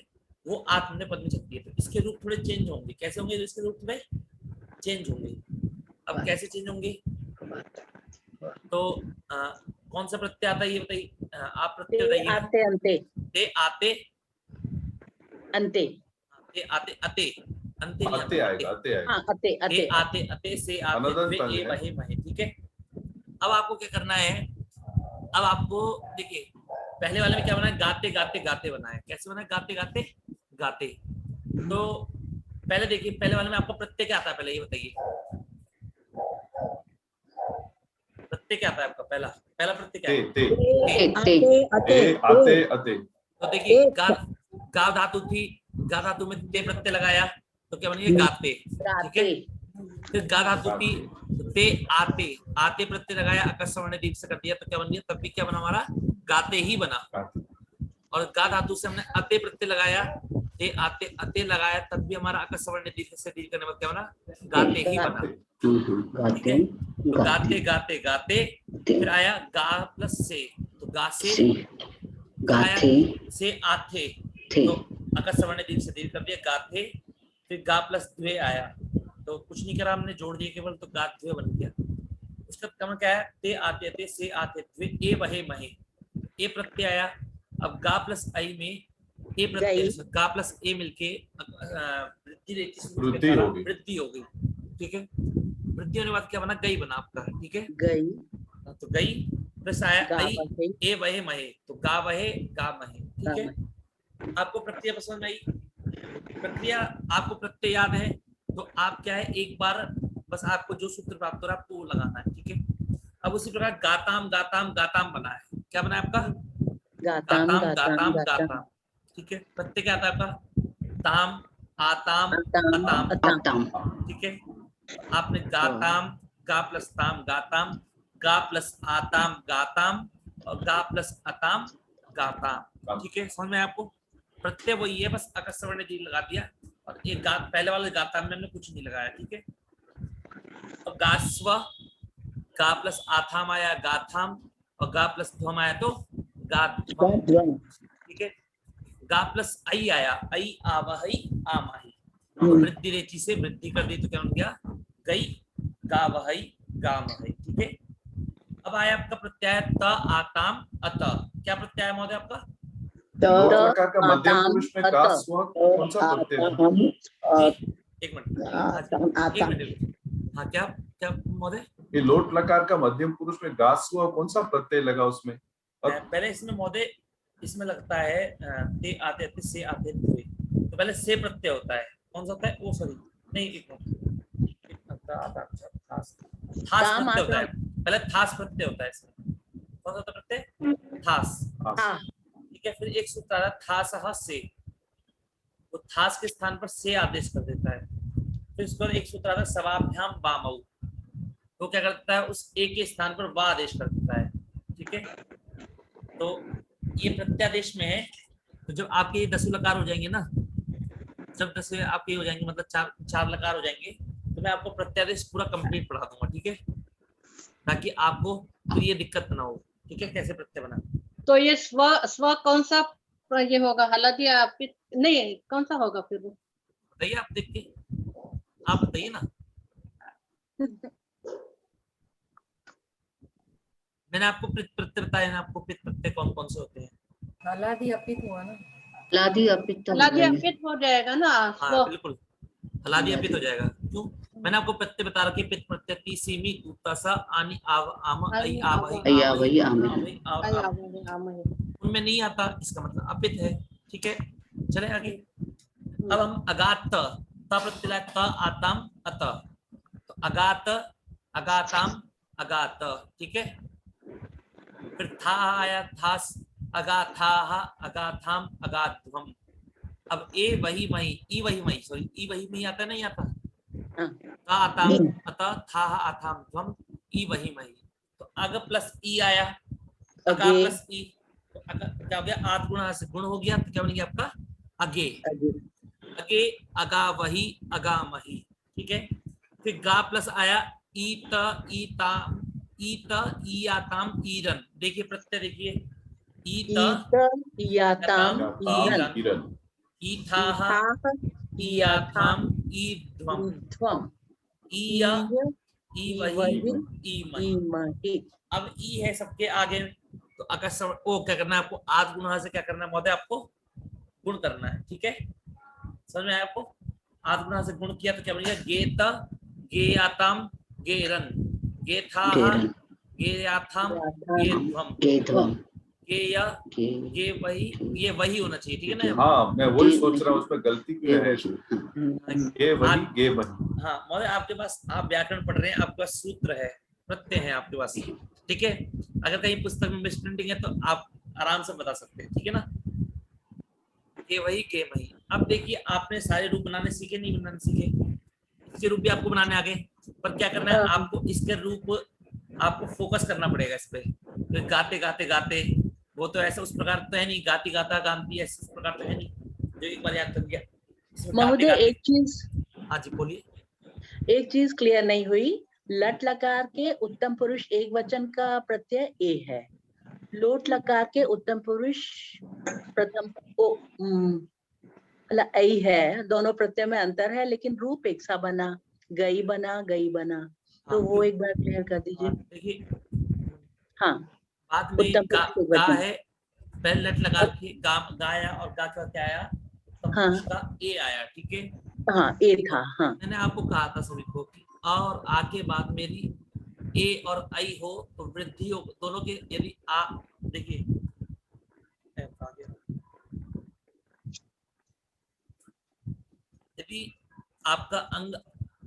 वो आत्मनिपद में चलती है। तो इसके रूप थोड़े चेंज होंगे। कैसे होंगे? इसके रूप में चेंज होंगे। अब कैसे चेंज होंगे? तो कौन सा प्रत्यय आता है ये बताइए आप। प्रत्यय बताइए। आते अंते, ते आते अंते, ते आते अते, अंते नहीं अते आएगा, अते आएगा। हाँ अते ते अते, आते अते से आते अनदंत वे ए है। वहे महे, ठीक है। अब आपको क्या करना है? अब आपको देखिए पहले वाले में क्या बना है? गाते गाते गाते बना है। कैसे बना है? गाते गाते गाते। तो पहले देखिए पहले वाले में आपका प्रत्यय क्या आता है? पहले ये बताइए प्रत्यय क्या आता है आपका? पहला प्रत्यय क्या है? आते अते। तो देखिए गा धातु थी, गा धातु में ते प्रत्यय लगाया तो क्या बनेगा? गाते, ठीक है। फिर गा धातु थी ते आते, आते प्रत्यय लगाया अकस्मण दीप से कर दिया तो क्या बन गया? तब भी क्या बना हमारा? गाते ही बना। और गा धातु से हमने अते प्रत्यय लगाया, ते आते अते लगाया तब भी हमारा अकस्मण दीप से डील करने में क्या बना? गाते ही बना, ठीक है। तो गाते गाते गाते, फिर आया गा प्लस से, तो गा से गाथे से आथे, तो अकस्मण दीप से डील कर दिया गाथे। फिर गा प्लस द्वे आया तो कुछ नहीं करा हमने, जोड़ दिए केवल, तो गा द्वे बन गया। उसका क्रम क्या है? ते आते थे से आते द्वे ए वहे महे, ए प्रत्यय आया। अब गा प्लस आई में ए प्रत्यय, गा प्लस ए मिलके वृद्धि हो गई, ठीक है। वृद्धि होने के बाद क्या बना? गई बना आपका, ठीक है। गई, तो गई प्लस आया आई ए वहे महे, तो गा वहे गा महे, ठीक है। आपको प्रक्रिया पसंद आई? प्रक्रिया आपको प्रत्यय याद है तो आप क्या है, एक बार बस आपको जो सूत्र प्राप्त हो रहा है आपको वो लगाना है, ठीक है। अब उसी प्रकार गाताम गाताम गाताम बना है। क्या बना है आपका? गाताम गाताम गाताम, ठीक है। प्रत्यय क्या आता है आपका? ताम आताम अताम, ठीक है। आपने गाताम, गा प्लस ताम गाताम, गा प्लस आताम गाताम और गा प्लस अताम गाताम, ठीक है। समझ में आपको? प्रत्यय वही है, बस अकस्मण ने जी लगा दिया और एक गा पहले वाले गाताम में हमने कुछ नहीं लगाया, ठीक है। और गास्व, गा प्लस आथाम आया गाथाम और गा प्लस ध्वम आया तो गाध्वम, ठीक है। गा प्लस आई आया आई आवहि आमाहि, वृद्धि रेचि से वृद्धि कर दी तो क्या बन गया? गई गावहि गामहि, ठीक है। अब आया आपका प्रत्यय त आताम अत। क्या प्रत्यय है महोदय आपका? लकार का मध्यम पुरुष में का स्व कौन सा प्रत्यय है? एक मिनट हाँ क्या क्या महोदय? ये लोट लकार का मध्यम पुरुष में गा स्व कौन सा प्रत्यय लगा उसमें? पहले इसमें महोदय इसमें लगता है ते आते थे से आते थे, तो पहले से प्रत्यय होता है। कौन सा होता है? ओ सॉरी नहीं, एक थास प्रत्यय होता है। पहले थास प्रत्यय होता है इसमें। कौन सा प्रत्यय? थास, आ ठीक है। फिर एक सूत्र आ रहा है थासह से, वो थास के स्थान पर से आदेश कर देता है। फिर इसके बाद एक सूत्र आता है सवाभ्याम वामौ, वो क्या करता है, उस ए के स्थान पर वा आदेश कर देता है, ठीक है। तो ये प्रत्यादेश में है। तो जब आपके 10 लकार हो जाएंगे ना, जब 10 आपके हो जाएंगे, मतलब चार लकार हो जाएंगे, तो मैं आपको प्रत्यादेश पूरा कंप्लीट पढ़ा दूंगा, ठीक है, ताकि आपको तो ये दिक्कत ना हो, ठीक है, कैसे प्रत्यय बना। तो ये स्व स्व कौन सा ये होगा, हलदी या नहीं, कौन सा होगा फिर? बताइए आप देख के, आप बताइए ना। मैंने आपको प्रत्यय बताया ना, आपको प्रत्यय कौन कौन से होते हैं। हलदी अपित हुआ ना, लादी अपित हलदी अपित हो जाएगा ना। हाँ बिल्कुल, हलादी अपित हो जाएगा। क्यों? मैंने आपको प्रत्यय बता रखा है, पित प्रत्यय ती सीमी तूतासा आनी आव आम आई आवही आवही आवही आवही, उनमें नहीं आता, इसका मतलब अपित है, ठीक है। चले आगे। अब हम अगात त प्रत्यय त आताम अत, तो अगात अगाताम अगात, ठीक है। फिर था आया थास, अगाथाह अगाथाम अगाध्वम। अब ए वही मही, ई वही मही, सॉरी ई वही मही आता नहीं आता, ता आताम अतः था आथाम ध्वम, ई वही मही। तो अग प्लस ई आया, अगा प्लस ई, तो क्या हो गया, आठ गुणा से गुण हो गया, तो क्या बन गया आपका अगे, अगे अगा वही अगा मही, ठीक है। फिर गा प्लस आया ईत ईता ईत ईयाताम ईरन, देखिए प्रत्यय देखिए, ईत याताम ईरन, किरण ईथाह ईयाथाम ईध्वम, ईय ईवही ईमहि। अब ई है सबके आगे, तो अगर ओ क्या करना है आपको, आद गुणा से क्या करना है महोदय, आपको गुण करना है, ठीक है, समझ में आया आपको। आद गुणा से गुण किया तो क्या बनेगा, गेत गेयाताम गेरन, गेथाह गेयाथाम गेध्वम, गेय गे वही, ये वही होना चाहिए, ठीक है ना। हाँ मैं वही सोच रहा हूँ उसमें गलती क्यों है, ये वही गे वही। हाँ महोदय, आपके पास आप व्याकरण पढ़ रहे हैं, आपके पास सूत्र है, प्रत्यय है आपके पास, ठीक है। अगर कहीं पुस्तक में मिसप्रिंटिंग है तो आप आराम से बता सकते हैं, ठीक है ना। गे वही गे वही। अब देखिए आपने सारे रूप बनाने सीखे, नहीं बनाने सीखे, इसके रूप भी आपको बनाने आ गए, पर क्या करना है आपको, इसके रूप आपको फोकस करना पड़ेगा इस पे। तो गाते गाते गाते, वो तो ऐसा उस प्रकार तो है नहीं, गाती गाता गांती ऐसे उस प्रकार तो है नहीं, जो एक बार याद कर गया। महोदय एक चीज, हाँ जी बोलिए। एक चीज क्लियर नहीं हुई, लट लकार के उत्तम पुरुष एक वचन का प्रत्यय ए है, लोट लकार के उत्तम पुरुष प्रथम ओ ऐ है, दोनों प्रत्यय में अंतर है, लेकिन रूप एक सा बना, गई बना गई बना, तो वो एक बार क्लियर कर दीजिए। देखिए हाँ बाद में उत्तम गा है, पहले लट लगा के गाया, और गा का क्या आया, हाँ का ए आया, ठीक है। हाँ ए था। हाँ मैंने आपको कहा था सभी को कि और आ के बाद मेरी ए और आई हो तो वृद्धि हो, दोनों के यदि आ, देखिए यदि आपका अंग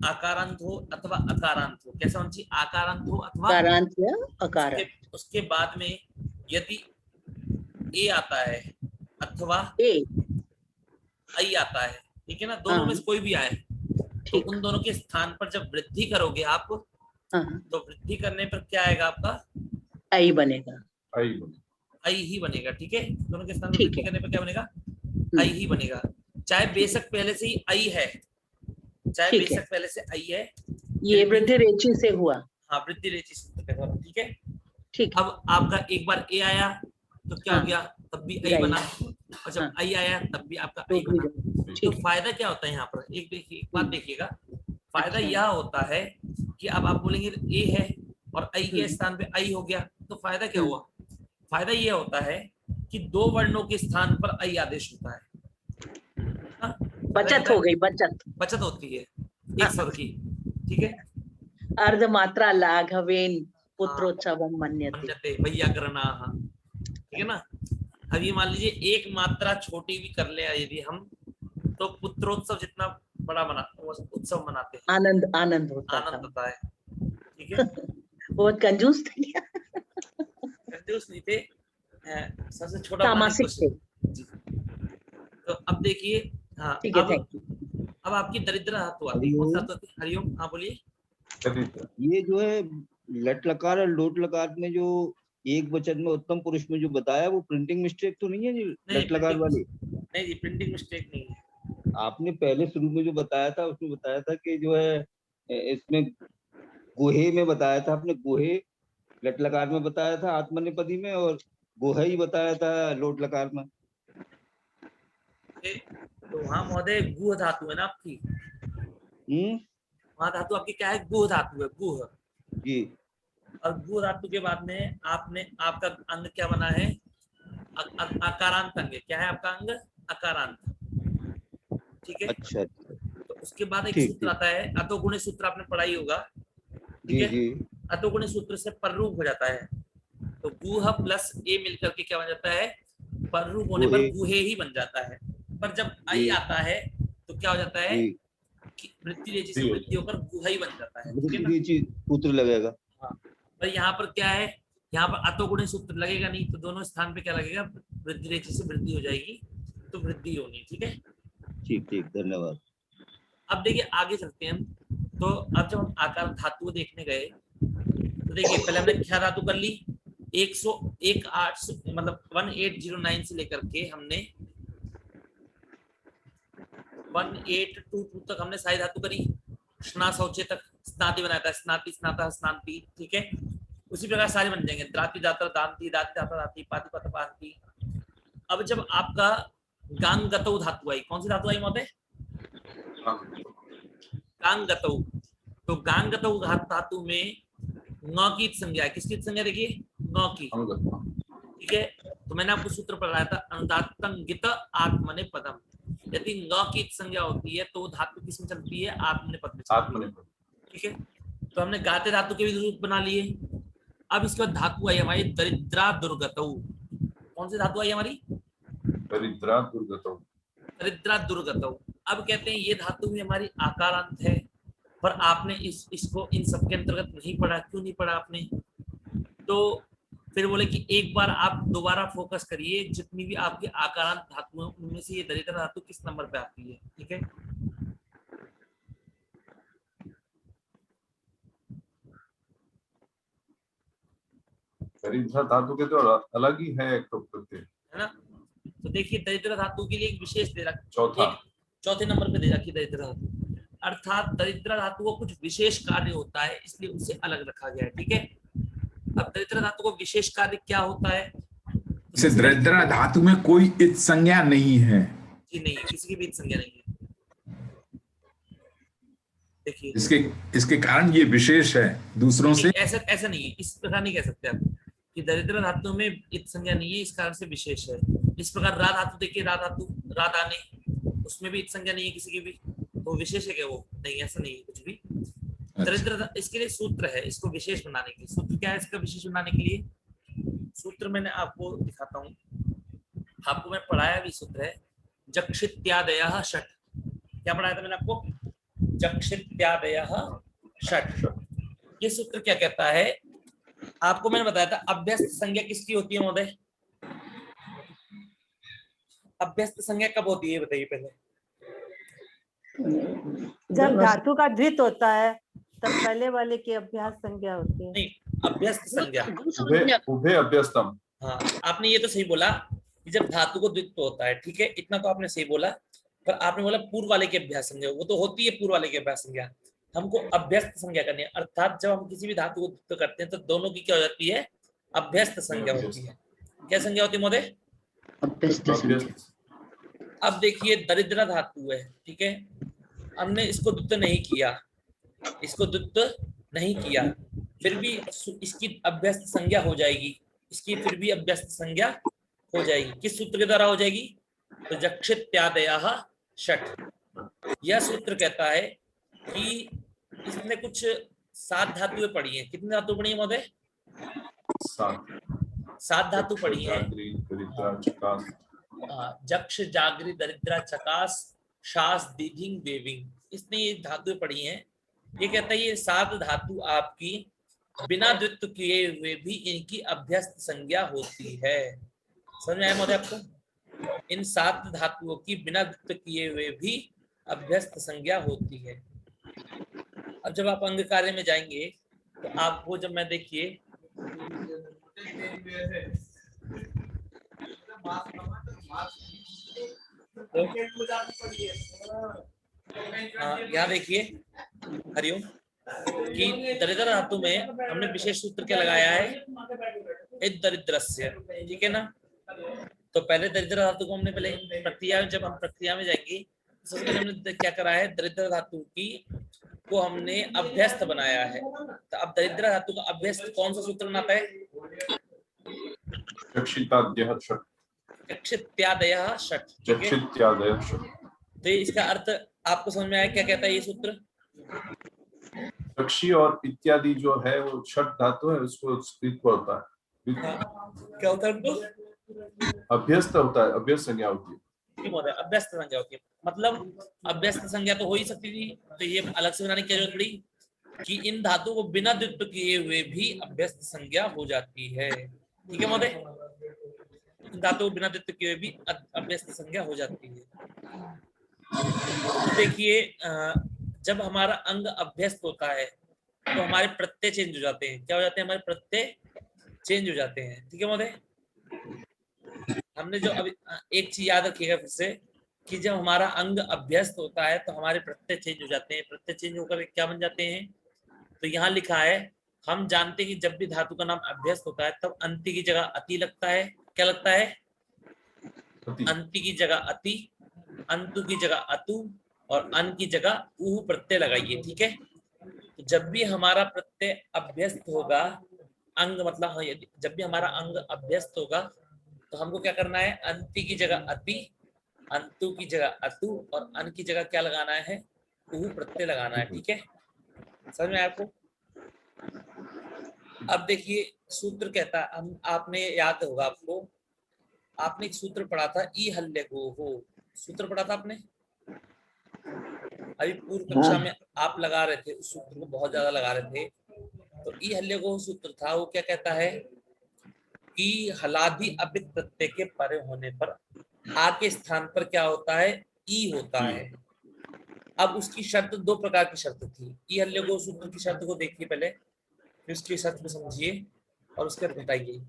आकारांत हो अथवा अकारांत हो, कैसा होना चाहिए, आकारांत हो अथवा कारांत या अकारांत। उसके बाद में यदि ए आता है अथवा ए आई आता है, ठीक है ना, दोनों में से कोई भी आए, तो उन दोनों के स्थान पर जब वृद्धि करोगे आप, तो वृद्धि करने पर क्या आएगा आपका, आई बनेगा, आई ही बनेगा, ठीक है। दोनों के स्थान पर वृद्धि करने पर क्या बनेगा, आई ही बनेगा, चाहे बेशक पहले से ही आई है, चाहे बेशक पहले से आई है, ये वृद्धि रेची से हुआ। हाँ वृद्धि रेची सूत्र के द्वारा, ठीक है। ठीक, अब आपका एक बार ए आया तो क्या हो गया, तब भी आई बना, और जब आई आया तब भी आपका आई बना। तो फायदा क्या होता है यहाँ पर, एक देखिए, एक बात देखिएगा, फायदा यह होता है कि अब आप बोलेंगे ए है और आई के स्थान पे आई हो गया, तो फायदा क्या हुआ, फायदा यह होता है कि दो वर्णों के स्थान पर आई आदेश होता है, बचत हो गई, बचत होती है एक स्वर की, ठीक है। अर्धमात्रा लाघवेन पुत्रोत्सवम मन्यते वैयाकरणाः, ठीक है ना। अब ये मान लीजिए एक मात्रा छोटी भी कर ले यदि हम, तो पुत्रोत्सव जितना बड़ा उत्सव मनाते हैं, आनंद होता है, ठीक है। बहुत कंजूस थे, कंजूस नहीं थे, सबसे छोटा सामासिक से। तो अब देखिए, हाँ ठीक है, अब थैंक यू। अब आपकी दरिद्र धातु आती है। कौन सा धातु आती है? हरिओम, हाँ बोलिए। दरिद्र। ये जो है लट लकार और लोट लकार में जो एक वचन में उत्तम पुरुष में जो बताया वो प्रिंटिंग मिस्टेक तो नहीं है जी, नहीं, लट लकार वाली? नहीं जी, प्रिंटिंग मिस्टेक नहीं है। आपने पहले शुरू में जो बताया था उसमें बताया था कि जो है इसमें गुहे में बताया था आपने, गुहे लट लकार में बताया था आत्मनेपदी में, और गुहा ही बताया था लोट लकार में। तो वहाँ महोदय गुह धातु है ना आपकी, वहाँ धातु आपकी क्या है? गुह धातु है, गुह जी। और गुह धातु के बाद में आपने आपका अंग क्या बना है? अकारांत अंग। क्या है आपका अंग? अकारांत। ठीक है। अच्छा, तो उसके बाद एक ठीक, सूत्र आता है, अतोगुणी सूत्र, आपने पढ़ाई होगा। ठीक जी है। जी। अतोगुणी सूत्र से पररूप हो जाता है, तो गुह प्लस ए मिलकर के क्या बन जाता है? पररूप होने पर गुहे। गुहे ही बन जाता है। पर जब आई जी आता है तो क्या हो जाता है जी, कि वृत्ति रेची से वृत्ति होकर गुहा ही बन जाता है। ठीक है ना? वृद्धि चीज सूत्र लगेगा। हाँ, पर यहाँ पर क्या है? यहाँ पर अतोगुणी सूत्र लगेगा नहीं, तो दोनों स्थान पे क्या लगेगा? वृद्धि रेची से वृद्धि हो जाएगी, तो वृद्धि होनी। ठीक है। ठीक ठीक, धन्यवाद। अब देखिए आगे चलते हैं हम। तो अब जब हम आकार धातु देखने गए तो देखिए पहले हमने क्या धातु कर ली? 108 मतलब 1809 से लेकर के हमने 1822 तक हमने सारी धातु करी। स्ना शौचे तक स्नाति बनाया था, स्नाति स्नाता स्नांति। ठीक है। उसी प्रकार सारे बन जाएंगे, द्राति दाता दांति, दाति दाता दाति, पाति पत पाति। अब जब आपका गांग गतौ धातु आई, कौन सी धातु आई महोदय? गांग गतौ। तो गांग गतौ धातु में ङ की संज्ञा है। किसकी संज्ञा? देखिए ङ की। ठीक है। तो मैंने आपको सूत्र पढ़ाया था, अनुदात्तंगित आत्मने पदम। यदि ङ की संज्ञा होती है तो धातु किस में चलती है? आत्मने पद में चलती है। ठीक है। तो हमने गाते धातु के भी रूप बना लिए। अब इसके बाद धातु आई हमारी दरिद्रा दुर्गतौ। कौन सी धातु आई हमारी? दरिद्रा दुर्गतौ। दरिद्रा दुर्गतौ। अब कहते हैं ये धातु भी हमारी आकारांत है, पर आपने इसको इन सबके अंतर्गत नहीं पढ़ा। क्यों नहीं पढ़ा आपने? तो फिर बोले कि एक बार आप दोबारा फोकस करिए, जितनी भी आपकी आकारांत धातु है उनमें से ये दरिद्र धातु किस नंबर पे आती है। ठीक है। दरिद्र धातु के तो अलग ही है एक तो प्रत्यय, है ना? तो देखिए दरिद्र धातु के लिए एक विशेष दे रखा, चौथा चौथे नंबर पे दे रखी दरिद्र धातु। अर्थात दरिद्र धातु को कुछ विशेष कार्य होता है, इसलिए उसे अलग रखा गया है। ठीक है। अब दरिद्र धातु को विशेष कार्य क्या होता है? से दरिद्र धातु में कोई इत संज्ञा नहीं है जी, नहीं, किसी की भी इत संज्ञा नहीं है। देखिए इसके कारण ये विशेष है दूसरों से। ऐसा ऐसा नहीं है, इस प्रकार नहीं कह सकते आप कि दरिद्र धातु में इत संज्ञा नहीं है, इस कारण से विशेष है। इस प्रकार रा धातु देखिए, रा धातु रा दाने, उसमें भी इत संज्ञा नहीं है किसी की भी, तो विशेष है क्या? वो नहीं, ऐसा नहीं है कुछ भी। दरिद्र इसके लिए सूत्र है, इसको विशेष बनाने के लिए। सूत्र क्या है इसका विशेष बनाने के लिए? सूत्र मैंने आपको दिखाता हूँ, आपको मैं पढ़ाया भी सूत्र है, जक्षित्यादयः षट्। क्या पढ़ाया था मैंने आपको? जक्षित्यादयः षट्। ये सूत्र क्या कहता है? आपको मैंने बताया था अभ्यस्त संज्ञा किसकी होती है महोदय? अभ्यस्त संज्ञा कब होती है बताइए पहले? जब धातु का द्वित होता है तब पहले वाले की अभ्यास संज्ञा होती है। नहीं, अभ्यस्त संज्ञा। उभय अभ्यस्तम। हाँ, आपने ये तो सही बोला कि जब धातु को द्वित्व होता है। ठीक है, इतना तो आपने सही बोला, पर आपने बोला पूर्व वाले की अभ्यास संज्ञा, वो तो होती है पूर्व वाले की अभ्यास संज्ञा। हमको अभ्यस्त संज्ञा करनी है, अर्थात जब हम किसी भी धातु को द्वित्व करते हैं तो दोनों की क्या हो जाती है? अभ्यस्त संज्ञा होती है। क्या संज्ञा होती है महोदय? अभ्यस्त संज्ञा। अब देखिए दरिद्र धातु है। ठीक है, हमने इसको द्वित्व नहीं किया, इसको द्वित्व नहीं किया, फिर भी इसकी अभ्यस्त संज्ञा हो जाएगी, इसकी फिर भी अभ्यस्त संज्ञा हो जाएगी। किस सूत्र के द्वारा हो जाएगी? तो जक्षित्यादयः षट्। यह सूत्र कहता है कि इसने कुछ 7 धातुएं पढ़ी हैं। कितनी धातु पढ़ी है महोदय? 7 धातु पढ़ी है। जक्ष जागृ दरिद्रा चकास शास दीधिंग देविंग, इसने ये धातुएं पढ़ी हैं। ये कहता है ये 7 धातु आपकी बिना द्वित्व किए हुए भी इनकी अभ्यस्त संज्ञा होती है। समझ में आया महोदय आपको? इन 7 धातुओं की बिना द्वित्व किए हुए भी अभ्यस्त संज्ञा होती है। अब जब आप अंग कार्य में जाएंगे तो आपको जब मैं देखिए यहाँ देखिए हरिओम कि दरिद्र धातु में हमने विशेष सूत्र क्या लगाया है, दरिद्रस्य, ठीक है ना। तो पहले दरिद्र धातु को हमने पहले प्रक्रिया, जब हम प्रक्रिया में जाएंगे सबसे पहले हमने क्या करा है, दरिद्र धातु की को हमने अभ्यस्त बनाया है। तो अब दरिद्र धातु का अभ्यस्त कौन सा सूत्र बनाता है? चक्षिताद्यः षट्। चक्षित्यादयः षट्, ठीक है। चक्षित्यादयः षट्। तो इसका अर्थ आपको समझ में आया क्या कहता है ये सूत्र? चक्षी और इत्यादि जो है वो षट धातु है, उसको स्त्रीत्व होता है। क्या होता है उनको? अभ्यस्त होता है, अभ्यस्त संज्ञा होती है। ठीक होता है, अभ्यस्त संज्ञा होती है। मतलब अभ्यस्त संज्ञा तो हो ही सकती थी, तो ये अलग से बनाने की जरूरत पड़ी कि इन धातुओं को बिना द्वित्व किए हुए भी अभ्यस्त संज्ञा हो जाती है। ठीक है महोदय, इन धातुओं को बिना द्वित्व किए हुए भी अभ्यस्त संज्ञा हो जाती है। तो देखिए जब हमारा अंग अभ्यस्त होता है तो हमारे प्रत्यय चेंज हो जाते हैं। क्या हो जाते हैं? हमारे प्रत्यय चेंज हो जाते हैं। ठीक है महोदय, हमने जो अभी एक चीज याद रखिएगा फिर से कि जब हमारा अंग अभ्यस्त होता है तो हमारे प्रत्यय चेंज हो जाते हैं। प्रत्यय चेंज होकर क्या बन जाते हैं? तो यहाँ लिखा है, हम जानते हैं कि जब भी धातु का नाम अभ्यस्त होता है तब अंति की जगह अति लगता है। क्या लगता है? अंति की जगह अति, अंतु की जगह अतु और अन की जगह ऊ प्रत्यय लगाइए। ठीक है, तो जब भी हमारा प्रत्यय अभ्यस्त होगा, अंग मतलब जब भी हमारा अंग अभ्यस्त होगा तो हमको क्या करना है? अंति की जगह अति, अंतु की जगह अतु और अन की जगह क्या लगाना है? ऊ प्रत्यय लगाना है। ठीक है, समझ में आपको? अब देखिए सूत्र कहता है, हम आपने याद होगा आपको, आपने एक सूत्र पढ़ा था ई हल्ले गो हो, सूत्र पढ़ा था आपने अभी पूर्व कक्षा में, आप लगा रहे थे उस सूत्र को, बहुत ज्यादा लगा रहे थे। तो ई हल्ले गो सूत्र था, वो क्या कहता है कि हलादि अपित प्रत्यय के परे होने पर आ के स्थान पर क्या होता है? ई होता है। अब उसकी शर्त 2 प्रकार की शर्त थी। ई हल्ले गो सूत्र की शर्त को देखिए पहले, फिर उसकी शर्त को समझिए और उसके घटाइए।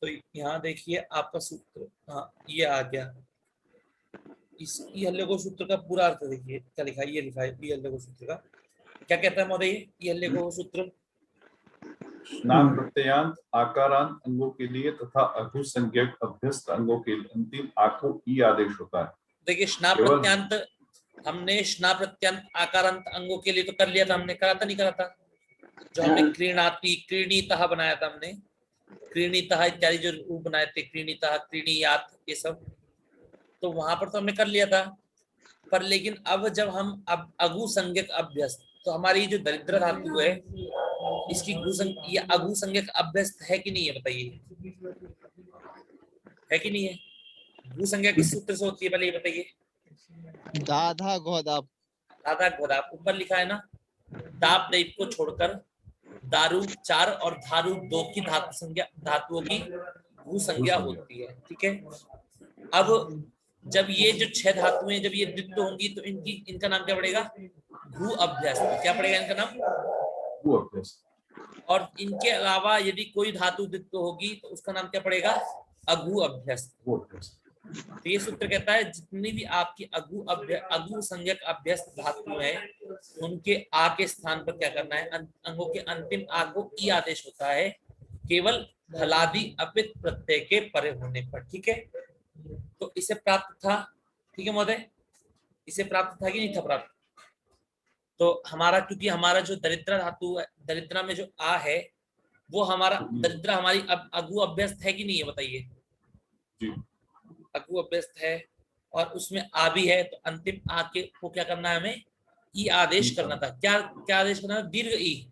तो यहाँ देखिए आपका सूत्र, हाँ ये आ गया। इस ई हल्ले गो सूत्र का पूरा अर्थ देखिए क्या लिखा है, ये लिखा है ई हल्ले गो सूत्र का। क्या कहता है महोदय ई हल्ले गो सूत्र? स्नान प्रत्ययांत आकारांत अंगों के लिए तथा अघु संज्ञक अभ्यस्त अंगों के अंतिम आको ई आदेश होता है। देखिए स्ना प्रत्यांत, हमने स्ना प्रत्यांत आकारांत अंगों के लिए तो कर लिया था, हमने करा था नहीं करा था? जो हमने क्रीणाति क्रीणीतः बनाया था, हमने क्रीणीतः इत्यादि जो रूप बनाए थे, क्रीणीतः क्रीणीयात ये सब, तो वहां पर तो हमने कर लिया था। पर लेकिन अब जब हम अब अघु संज्ञक अभ्यस्त, तो हमारी जो दरिद्र धातु है इसकी ये अघु संज्ञक अभ्यस्त है कि नहीं है? बताइए, है कि नहीं है? भू संज्ञा किस सूत्र से होती है पहले ये बताइए? दाधा गोदाप। दादा गोदाप, ऊपर लिखा है ना, दाप दैप को छोड़कर दारू 4 और धारू 2 की धातु संज्ञा, धातुओं की भू संज्ञा होती है। ठीक है, अब जब ये जो 6 धातुएं जब ये द्वित्व होंगी तो इनका नाम क्या पड़ेगा? भू अभ्यस्त। क्या पड़ेगा इनका नाम? भू अभ्यस्त। और इनके अलावा यदि कोई धातु द्वित्व होगी तो उसका नाम क्या पड़ेगा? अघु अभ्यस्त। तो ये सूत्र कहता है जितनी भी आपकी अघु संज्ञक अभ्यस्त धातु है उनके आ के स्थान पर क्या करना है? अंगों के अंतिम आ को ई आदेश होता है, केवल हलादि अपित प्रत्यय के परे होने पर। ठीक है, तो इसे प्राप्त था। ठीक है महोदय, इसे प्राप्त था कि नहीं था प्राप्त? तो हमारा, क्योंकि हमारा जो दरिद्र धातु है, दरिद्रा में जो आ है वो हमारा दरिद्रा हमारी अघु अभ्यस्त है कि नहीं है? बताइए। अघु अभ्यस्त है और उसमें आ भी है, तो अंतिम आ के को क्या करना है? हमें ई आदेश करना था। क्या क्या आदेश करना था? दीर्घ ई,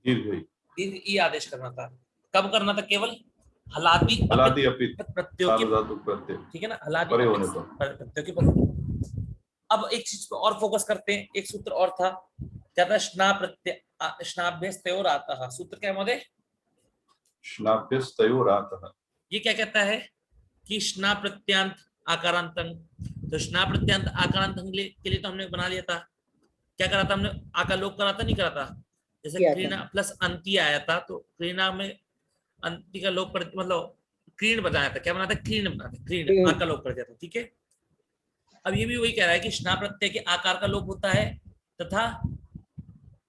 दीर्घ ई आदेश करना था। कब करना था? केवल हलादी हलादी अपित प्रत्ययों के, सार्वधातुक प्रत्यय ठीक है ना, हलादी परे अपित होने पर। प्रत्ययों के परे। अब एक चीज पे और फोकस करते हैं, एक सूत्र और था, क्या था, स्ना प्रत्यय स्नाभ्यस्तयोर आता। सूत्र क्या है महोदय? श्नाभ्यस्तयोरातः। ये क्या कहता है कि स्ना प्रत्यांत आकारांतंग, तो स्ना प्रत्यांत आकारांतंग के लिए तो हमने बना लिया था, क्या करा था हमने, आकार लोप करा था, नहीं करा था? जैसे किया था। क्रीना प्लस अंति आया था, तो क्रीना में अंति का लोप कर, मतलब क्रीण बनाया था, क्या बनाया था, क्रीण बनाया था, क्रीण आकार लोप कर दिया था, ठीक है। अब ये भी वही कह रहा है कि स्ना प्रत्यय के आकार का लोप होता है तथा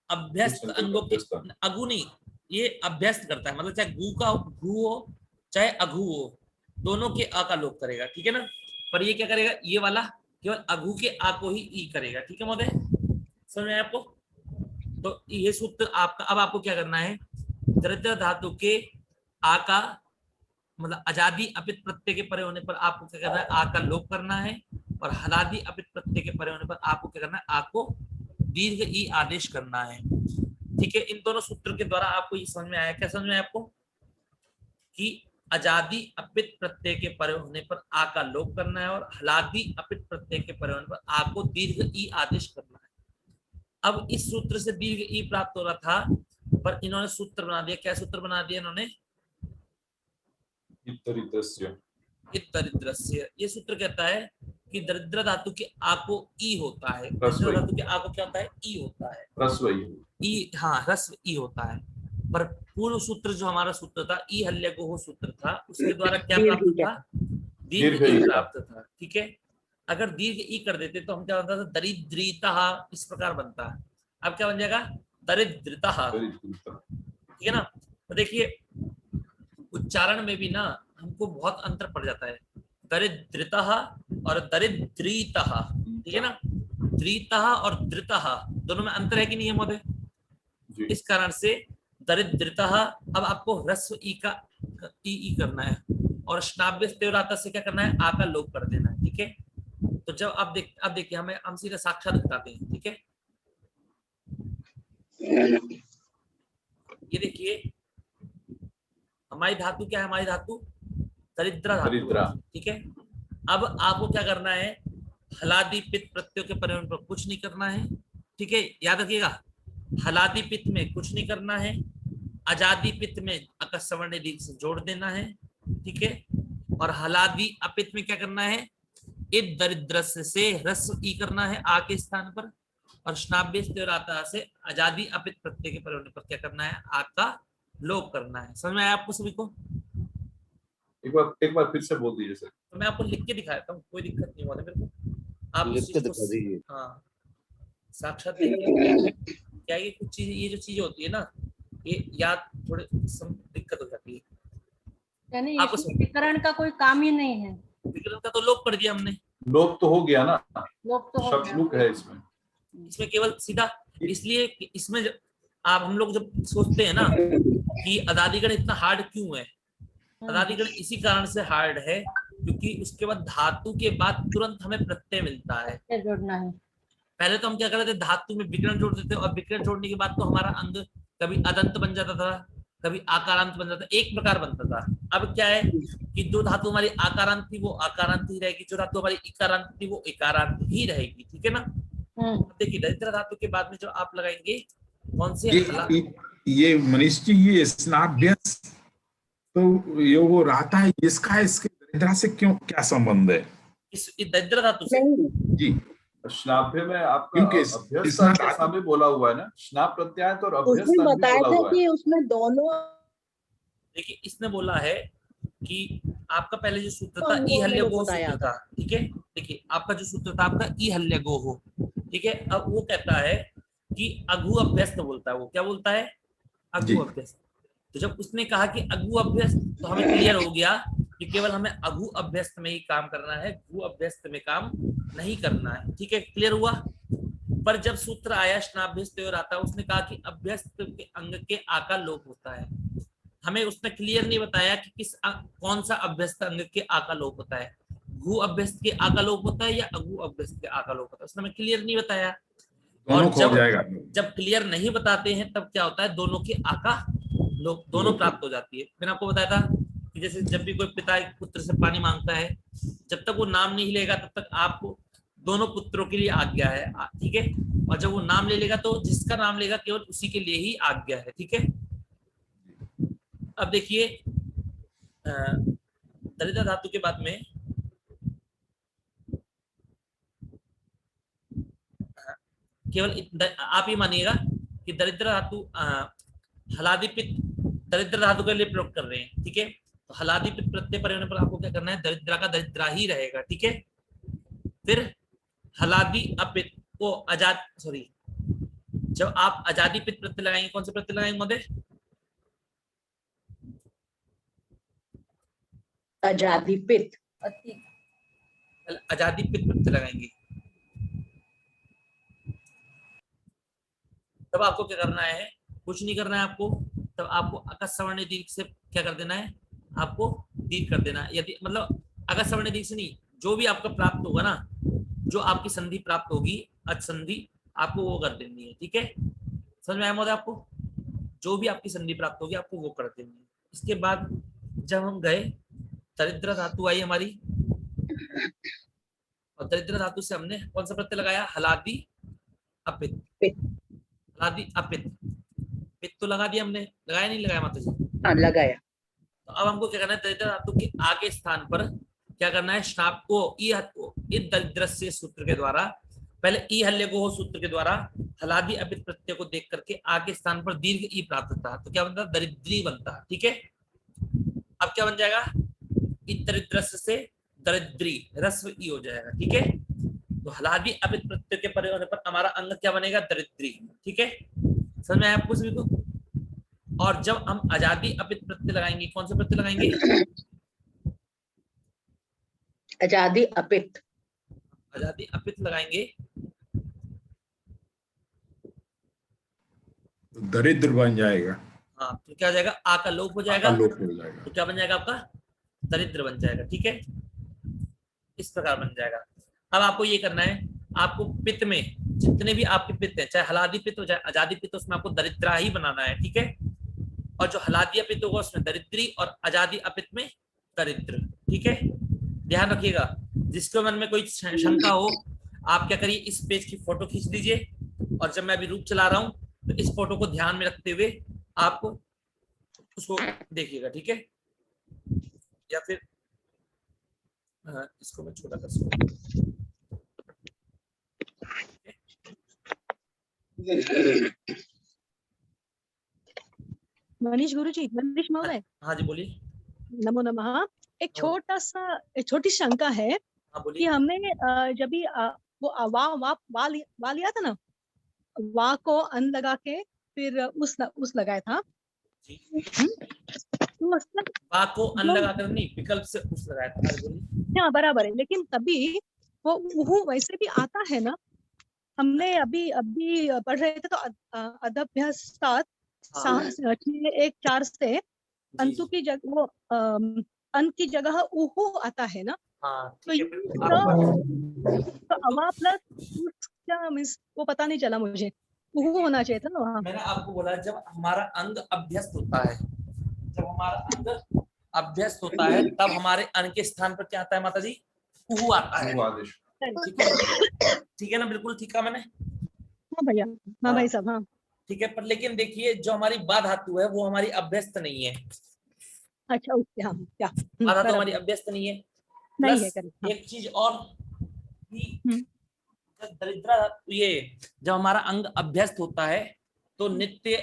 अभ्यस्त अंगों के, अगु नहीं, ये अभ्यस्त करता है, मतलब चाहे गु का गु हो चाहे अघु हो, दोनों के आ का लोप करेगा, ठीक है ना। पर ये क्या करेगा, ये वाला केवल अघु के आ को ही ई करेगा, ठीक है महोदय, समझ में आया आपको? तो ये सूत्र आपका, अब आपको क्या करना है, दरिद्र धातु के आ का मतलब अजादी अपित प्रत्यय के परे होने पर आपको क्या करना है, आ का लोप करना है, और हलादी अपित प्रत्यय के परे होने पर आपको क्या करना है, आ को दीर्घ ई आदेश करना है, ठीक है। इन दोनों सूत्रों के द्वारा आपको ये समझ में आया, क्या समझ में आया आपको, कि अजादी अपित प्रत्यय के परे होने पर आ का लोप करना है, और हलादी अपित प्रत्यय के परे होने पर आ को दीर्घ ई आदेश करना है। अब इस सूत्र से दीर्घ ई प्राप्त हो रहा था, पर इन्होंने सूत्र बना दिया, क्या सूत्र बना दिया इन्होंने, इतरितस्य। इतरिद्रस्य। ये सूत्र कहता है कि दरिद्र धातु के आ को ई होता है, दरिद्र धातु के आ को क्या होता है, ई होता है, ह्रस्व ई, हाँ ह्रस्व ई होता है। पर पूर्व सूत्र जो हमारा सूत्र था, ई हल्यगोह सूत्र था, उसके द्वारा क्या प्राप्त था, दीर्घ ई प्राप्त था, ठीक है। अगर दीर्घ ई कर देते तो हम क्या बनता था, दरिद्रिता, इस प्रकार बनता है। अब क्या बन जाएगा, दरिद्रता, ठीक है ना। तो देखिए उच्चारण में भी ना हमको बहुत अंतर पड़ जाता है, दरिद्रता और दरिद्रीता, ठीक है ना, द्रीता और धृता दोनों में अंतर है कि नहीं है महोदय? इस कारण से दरिद्रता, अब आपको ह्रस्व ई का ई करना है, और स्नाभ्यस्तयोरातः से क्या करना है, आ का लोप कर देना है, ठीक है। तो जब आप देखिए हम सीधा साक्षात बताते हैं, ठीक है। ये देखिए हमारी धातु क्या है, हमारी धातु दरिद्र धातु, ठीक है। अब आपको क्या करना है, हलादी पित्त प्रत्ययों के परिणाम पर कुछ नहीं करना है, ठीक है, याद रखिएगा। हलादी पित्त में कुछ नहीं करना है, अजादी पित्त में अकस सवर्ण दीर्घ से जोड़ देना है, ठीक है। और हलादी अपित्त में क्या करना है, इत दरिद्र से ह्रस्व ई करना है आ के स्थान पर, और स्नाभ्यस्तयोरातः से अजादी अपित प्रत्यय के परिणाम पर क्या करना है, आ का लोप करना है। समझ में आया आपको सभी को? एक बार फिर से बोल दीजिए सर। तो मैं आपको लिख के दिखाता हूँ, कोई दिक्कत नहीं होता मेरे को, आप लिख के दिखा दीजिए। हाँ साक्षात क्या ये कुछ चीजें, ये जो चीजें होती है ना, ये याद थोड़े दिक्कत हो जाती है। यानी विकरण का कोई काम ही नहीं है, विकरण का तो लोप कर दिया हमने, लोप तो हो गया ना, लोप तो हो शब्द गया। लुक है इसमें केवल सीधा, इसलिए इसमें आप हम लोग जब सोचते हैं ना कि अदादिगण इतना हार्ड क्यों है, अदादिगण इसी कारण से हार्ड है क्योंकि उसके बाद धातु के बाद तुरंत हमें प्रत्यय मिलता है, जोड़ना है। पहले तो हम क्या करते थे, धातु में विकरण जोड़ देते, और विकरण जोड़ने के बाद तो हमारा अंग कभी अदंत बन जाता था, कभी आकारांत बन जाता, एक प्रकार बनता था। अब क्या है कि जो धातु हमारी आकारांत थी वो आकारांत ही रहेगी, जो धातु हमारी इकारांत थी वो इकारांत ही रहेगी, ठीक है ना। देखिए दरिद्र धातु के बाद में जो आप लगाएंगे कौन से, ये मनीष जी, ये स्नाभ्यस्त तो ये वो रहता है, इसका इसके दरिद्र से क्यों, क्या संबंध है इस दरिद्र धातु से? जी श्नाभ्य में आपका अभ्यस्त के सामने बोला हुआ है ना, श्नाभ प्रत्यायत और अभ्यस्त उसने भी बताया बोला था हुआ है। कि उसमें दोनों, देखिए इसने बोला है कि आपका पहले जो सूत्र था ई हल्यगोह सूत्र था, ठीक है। देखिए आपका जो सूत्र था आपका ई हल्यगोह, ठीक है। अब वो कहता है कि अघु अभ्यस्त बोलता है, वो क्या बोलता है, अघु अभ्यस्त। तो जब उसने कहा कि अघु अभ्यस्त, तो हमें क्लियर हो गया कि केवल हमें अघु अभ्यस्त में ही काम करना है, घु अभ्यस्त में काम नहीं करना है, ठीक है, क्लियर हुआ। पर जब सूत्र आया स्नाभ्यस्तयोरातः, उसने कहा कि अभ्यस्त के अंग के आ का लोप होता है, हमें उसने क्लियर नहीं बताया कि कौन सा अभ्यस्त अंग के आ का लोप होता है, घु अभ्यस्त के आ का लोप होता है या अघु अभ्यस्त के आ का लोप होता है, उसने हमें क्लियर नहीं बताया। और जब क्लियर नहीं बताते हैं तब क्या होता है, दोनों के आ का लोप, दोनों प्राप्त हो जाती है। मैंने आपको बताया था कि जैसे जब भी कोई पिता एक पुत्र से पानी मांगता है, जब तक वो नाम नहीं लेगा तब तक आपको दोनों पुत्रों के लिए आज्ञा है, ठीक है। और जब वो नाम ले लेगा तो जिसका नाम लेगा केवल उसी के लिए ही आज्ञा है, ठीक है। अब देखिए दरिद्र धातु के बाद में केवल आप ही मानिएगा कि दरिद्र धातु हलादिपित दरिद्र धातु के लिए प्रयोग कर रहे हैं, ठीक है। तो हलादिपित प्रत्यय पर होने पर आपको क्या करना है, दरिद्रा का दरिद्रा ही रहेगा, ठीक है। फिर हलादी अपित को जब आप अजादी पित प्रत्यय लगाएंगे, कौन से प्रत्यय लगाएंगे महोदय? अजादी पित, अजादी पित प्रत्यय लगाएंगे। तब आपको क्या करना है, कुछ नहीं करना है आपको, तब आपको अकस्वर्ण दीर्घ से क्या कर देना है, आपको दीर्घ कर देना है। यदि मतलब अकस्वर्ण दीर्घ से नहीं, जो भी आपका प्राप्त होगा ना, जो आपकी संधि प्राप्त होगी अच संधि, आपको वो कर देनी है, ठीक है। समझ में आया महोदय आपको? जो भी आपकी संधि प्राप्त होगी आपको वो कर देनी है। इसके बाद जब हम गए, दरिद्र धातु आई हमारी, और दरिद्र धातु से हमने कौन सा प्रत्यय लगाया, हलादी अपित। हलादी अपित, पित तो लगा दिया हमने, लगाया नहीं लगाया माता जी? हाँ लगाया। तो अब हमको क्या करना है, दरिद्र धातु के आगे स्थान पर क्या करना है, श्नाप को इ दरिद्रस्य सूत्र के द्वारा, पहले ई हल्ले को हो सूत्र के द्वारा हलादी अपित प्रत्यय को देख करके आगे स्थान पर दीर्घ ई प्राप्त होता है, तो क्या बनता है, दरिद्री बनता है, ठीक है। अब क्या बन जाएगा, दरिद्रस्य से दरिद्री रस्व ई हो जाएगा, ठीक है। तो हलादी अपित प्रत्यय के परे होने पर हमारा अंग क्या बनेगा, दरिद्री, ठीक है। समझ में आया आपको सभी को? और जब हम अजादी अपित प्रत्यय लगाएंगे, कौन से प्रत्यय लगाएंगे, अजादी अपित, अजादी अपित लगाएंगे, दरिद्र बन जाएगा। हाँ, तो क्या हो जाएगा, आ का लोप हो जाएगा, लोप हो जाएगा, तो क्या बन जाएगा आपका, दरिद्र बन जाएगा, ठीक है। इस प्रकार बन जाएगा। अब आपको ये करना है, आपको पित्त में जितने भी आपके पित्त हैं, चाहे हलादी पित्त हो चाहे अजादी पित्त, उसमें आपको दरिद्रा ही बनाना है, ठीक है। और जो हलादी अपित्त होगा उसमें दरिद्री, और अजादी अपित्त में दरिद्र, ठीक है। ध्यान रखिएगा, जिसके मन में कोई शंका हो, आप क्या करिए, इस पेज की फोटो खींच लीजिए, और जब मैं अभी रूप चला रहा हूं तो इस फोटो को ध्यान में रखते हुए आप उसको देखिएगा, ठीक है। या फिर इसको मैं छोटा कर सकता हूं। मनीष गुरुजी, मनीष महोदय, हाँ जी बोलिए। नमो नमः। एक छोटी शंका है कि हमने जब भी वो वा लिया था ना, वा को अन लगा के फिर उस लगाया था, तो वा को अन लगा कर नहीं, विकल्प से उस लगाया था। हाँ बराबर है, लेकिन तभी वो वैसे भी आता है ना, हमने अभी पढ़ रहे थे तो अदभ्यासात 1-4 से अंतु की जगह वो अंत की जगह उहु आता है ना। हाँ, तो अवा प्लस क्या मींस वो पता नहीं चला मुझे, उहु होना चाहिए था ना वहाँ। मैंने आपको बोला जब हमारा अंग अभ्यस्त होता है, जब हमारा अंग अभ्यस्त होता है तब हमारे अन के स्थान पर क्या आता है माता जी, उहु आता है, ठीक है ना, बिल्कुल ठीक है मैंने। हाँ भैया, हाँ भाई साहब, हाँ ठीक है। पर लेकिन देखिए जो हमारी बा धातु है वो हमारी अभ्यस्त नहीं है। अच्छा ओके, हाँ क्या बा धातु हमारी अभ्यस्त नहीं है। नहीं है, हाँ। एक चीज और दरिद्रा, ये जब हमारा अंग अभ्यस्त होता है तो नित्य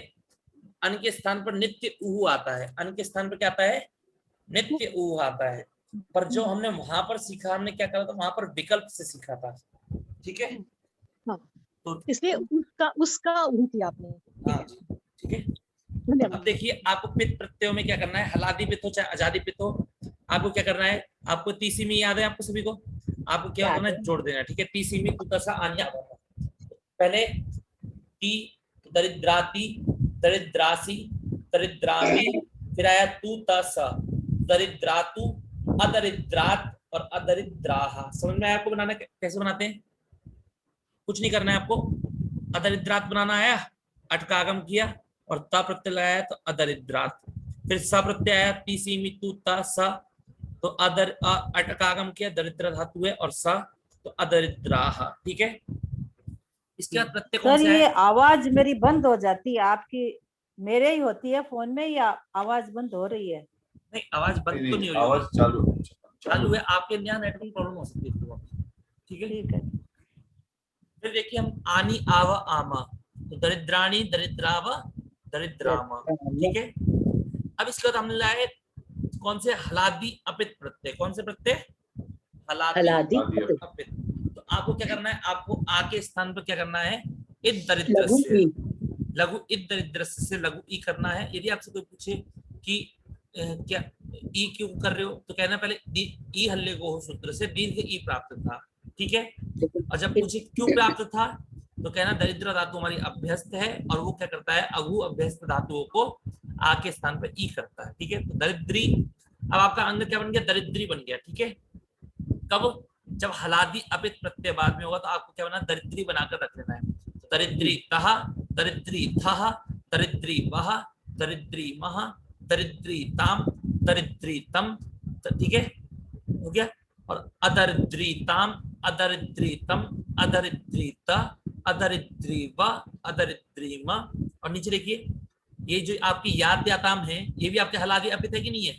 अन के स्थान पर नित्य उहु आता है, अन के स्थान पर क्या आता है, नित्य उहु आता है। पर जो हमने वहां पर सीखा, हमने क्या करा था, वहां पर विकल्प से सीखा था, ठीक है। हाँ, तो इसलिए उसका उहु किया आपने, हाँ ठीक है। अब देखिए आपको पित्त प्रत्ययों में क्या करना है, हलादी पित्त हो चाहे अजादी पित्त हो, आपको क्या करना है, आपको तीसी में याद है आपको सभी को, आपको क्या करना है, जोड़ देना, ठीक है। तीसी में कुतसा आन्या, पहले ती दरिद्राती दरिद्रासी दरिद्रामी, फिर आया तू तसा दरिद्रातु अदरिद्रात और अदरिद्राहा। समझ में आया आपको बनाना कैसे बनाते हैं? कुछ नहीं करना है आपको, अदरिद्रात बनाना है, अटकागम किया और ता प्रत्यय लगाया तो अदरिद्रात, फिर स प्रत्यय आया, ती सी मी तू ता सा, तो अदर अटकागम किया, दरिद्र धातु है, और सा तो अदरिद्राह। ठीक है, इसके बाद प्रत्यय कौन सर सा ये है? आवाज मेरी बंद हो जाती है आपकी, मेरे ही होती है फोन में, या आवाज बंद हो रही है? नहीं, आवाज बंद तो नहीं हो रही आवाज होगी, चालू चालू है, आपके यहाँ नेटवर्क प्रॉब्लम हो सकती है तो। ठीक है, ठीक है। फिर देखिए हम आनी आवा आमा, तो दरिद्राणी दरिद्रावा दरिद्रामा। ठीक है, अब इसके बाद हमने लाए कौन से? हलादी अपित प्रत्यय। कौन से प्रत्यय? हलादी हलादी अपित। तो आपको क्या करना है? आपको आ के स्थान पर क्या करना है? इत दरिद्र लघु से ई। लघु, इत दरिद्र से लघु ई करना है। यदि आपसे कोई पूछे कि क्या ई क्यों कर रहे हो, तो कहना पहले ई हल्ले को हो सूत्र से दीर्घ ई प्राप्त था। ठीक है, और जब पूछे क्यों प्राप्त था, तो कहना दरिद्र धातु हमारी अभ्यस्त है, और वो क्या करता है? अघु अभ्यस्त धातुओं को आ के स्थान पर ई करता है। ठीक है, तो दरिद्री, अब आपका अंग क्या बन गया? दरिद्री बन गया। ठीक है, कब? जब हलादी अपित प्रत्यय बाद में होगा तो आपको क्या बना? दरिद्री बनाकर रख लेना है। तो दरिद्री तह, दरिद्री थह, दरिद्री वह, दरिद्री मह, दरिद्री ताम, दरिद्री तम। ठीक है, हो गया। और अदरिद्रीताम, अदरिद्रीतम, अदरिद्रीत, अदरिद्री व, अदरिद्री म। और नीचे देखिए, ये जो आपकी याद याताम है, ये भी आपके हलादी अपित है कि नहीं है?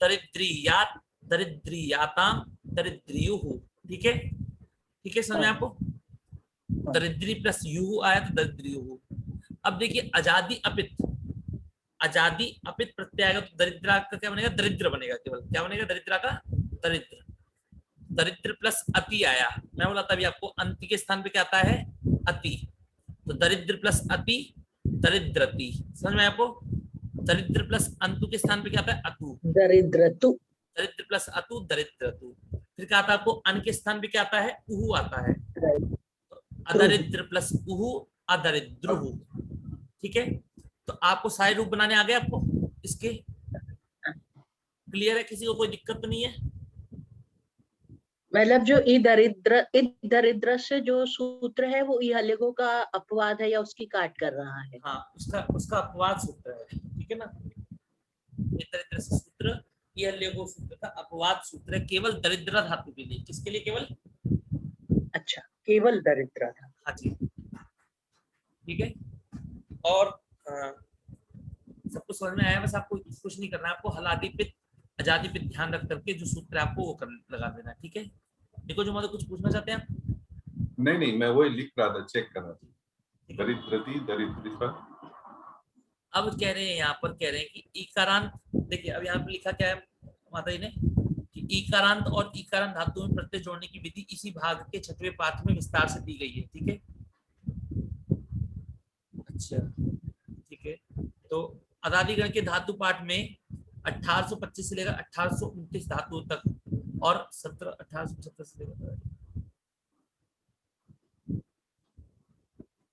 दरिद्रियात, दरिद्रियाताम, दरिद्रियुहु। ठीक है, ठीक है, समझ में आपको? दरिद्री प्लस युहु आया तो दरिद्रियुहु। अब देखिए अजादी अपित, अजादी अपित प्रत्यय आएगा तो दरिद्रा का क्या बनेगा? दरिद्र बनेगा। केवल क्या बनेगा? दरिद्रा का दरिद्र। दरिद्र प्लस अति आया, मैं बोला तभी आपको अंति के स्थान पे क्या आता है? अति। तो दरिद्र प्लस अति दरिद्रति। समझ में आपको? दरिद्र प्लस अंतु के स्थान पे क्या आता है? अतु। दरिद्रतु। दरिद्र प्लस अतु दरिद्रतु। फिर क्या आता है आपको? अन के स्थान पे क्या आता है? उहु आता है। तो अदरिद्र प्लस उहु अदरिद्रुहु। ठीक है, तो आपको सारे रूप बनाने आ गए आपको इसके? क्लियर है? किसी को कोई दिक्कत तो नहीं है? मतलब जो ई दरिद्र से जो सूत्र है वो ई हल्लेगो का अपवाद है या उसकी काट कर रहा है? हाँ, उसका अपवाद सूत्र है। ठीक है ना, ई दरिद्र से सूत्र ई हल्लेगो सूत्र का अपवाद सूत्र है, केवल दरिद्र धातु के लिए। किसके लिए? केवल? अच्छा, केवल दरिद्र। हाँ जी, ठीक है। और सब कुछ समझ में आया? बस आपको कुछ नहीं करना है, आपको हलादी पित आजादी पे ध्यान रख करके जो सूत्र है आपको वो कर लगा देना। ठीक है, देखो जो मतलब कुछ पूछना चाहते हैं आप? नहीं, मैं वही लिख रहा था, चेक कर रहा था। दरिद्रति, दरिद्रिता। अब कह रहे हैं, यहाँ पर कह रहे हैं कि ईकारांत, देखिए अब यहाँ पे लिखा क्या है माता जी ने कि ईकारांत और ईकारांत धातु में प्रत्यय जोड़ने की विधि इसी भाग के 6वें पाठ में विस्तार से दी गई है। ठीक है, अच्छा ठीक है। तो अदादिगण के धातु पाठ में 1825 से लेकर 1829 धातुओं तक और 1875 से लेकर,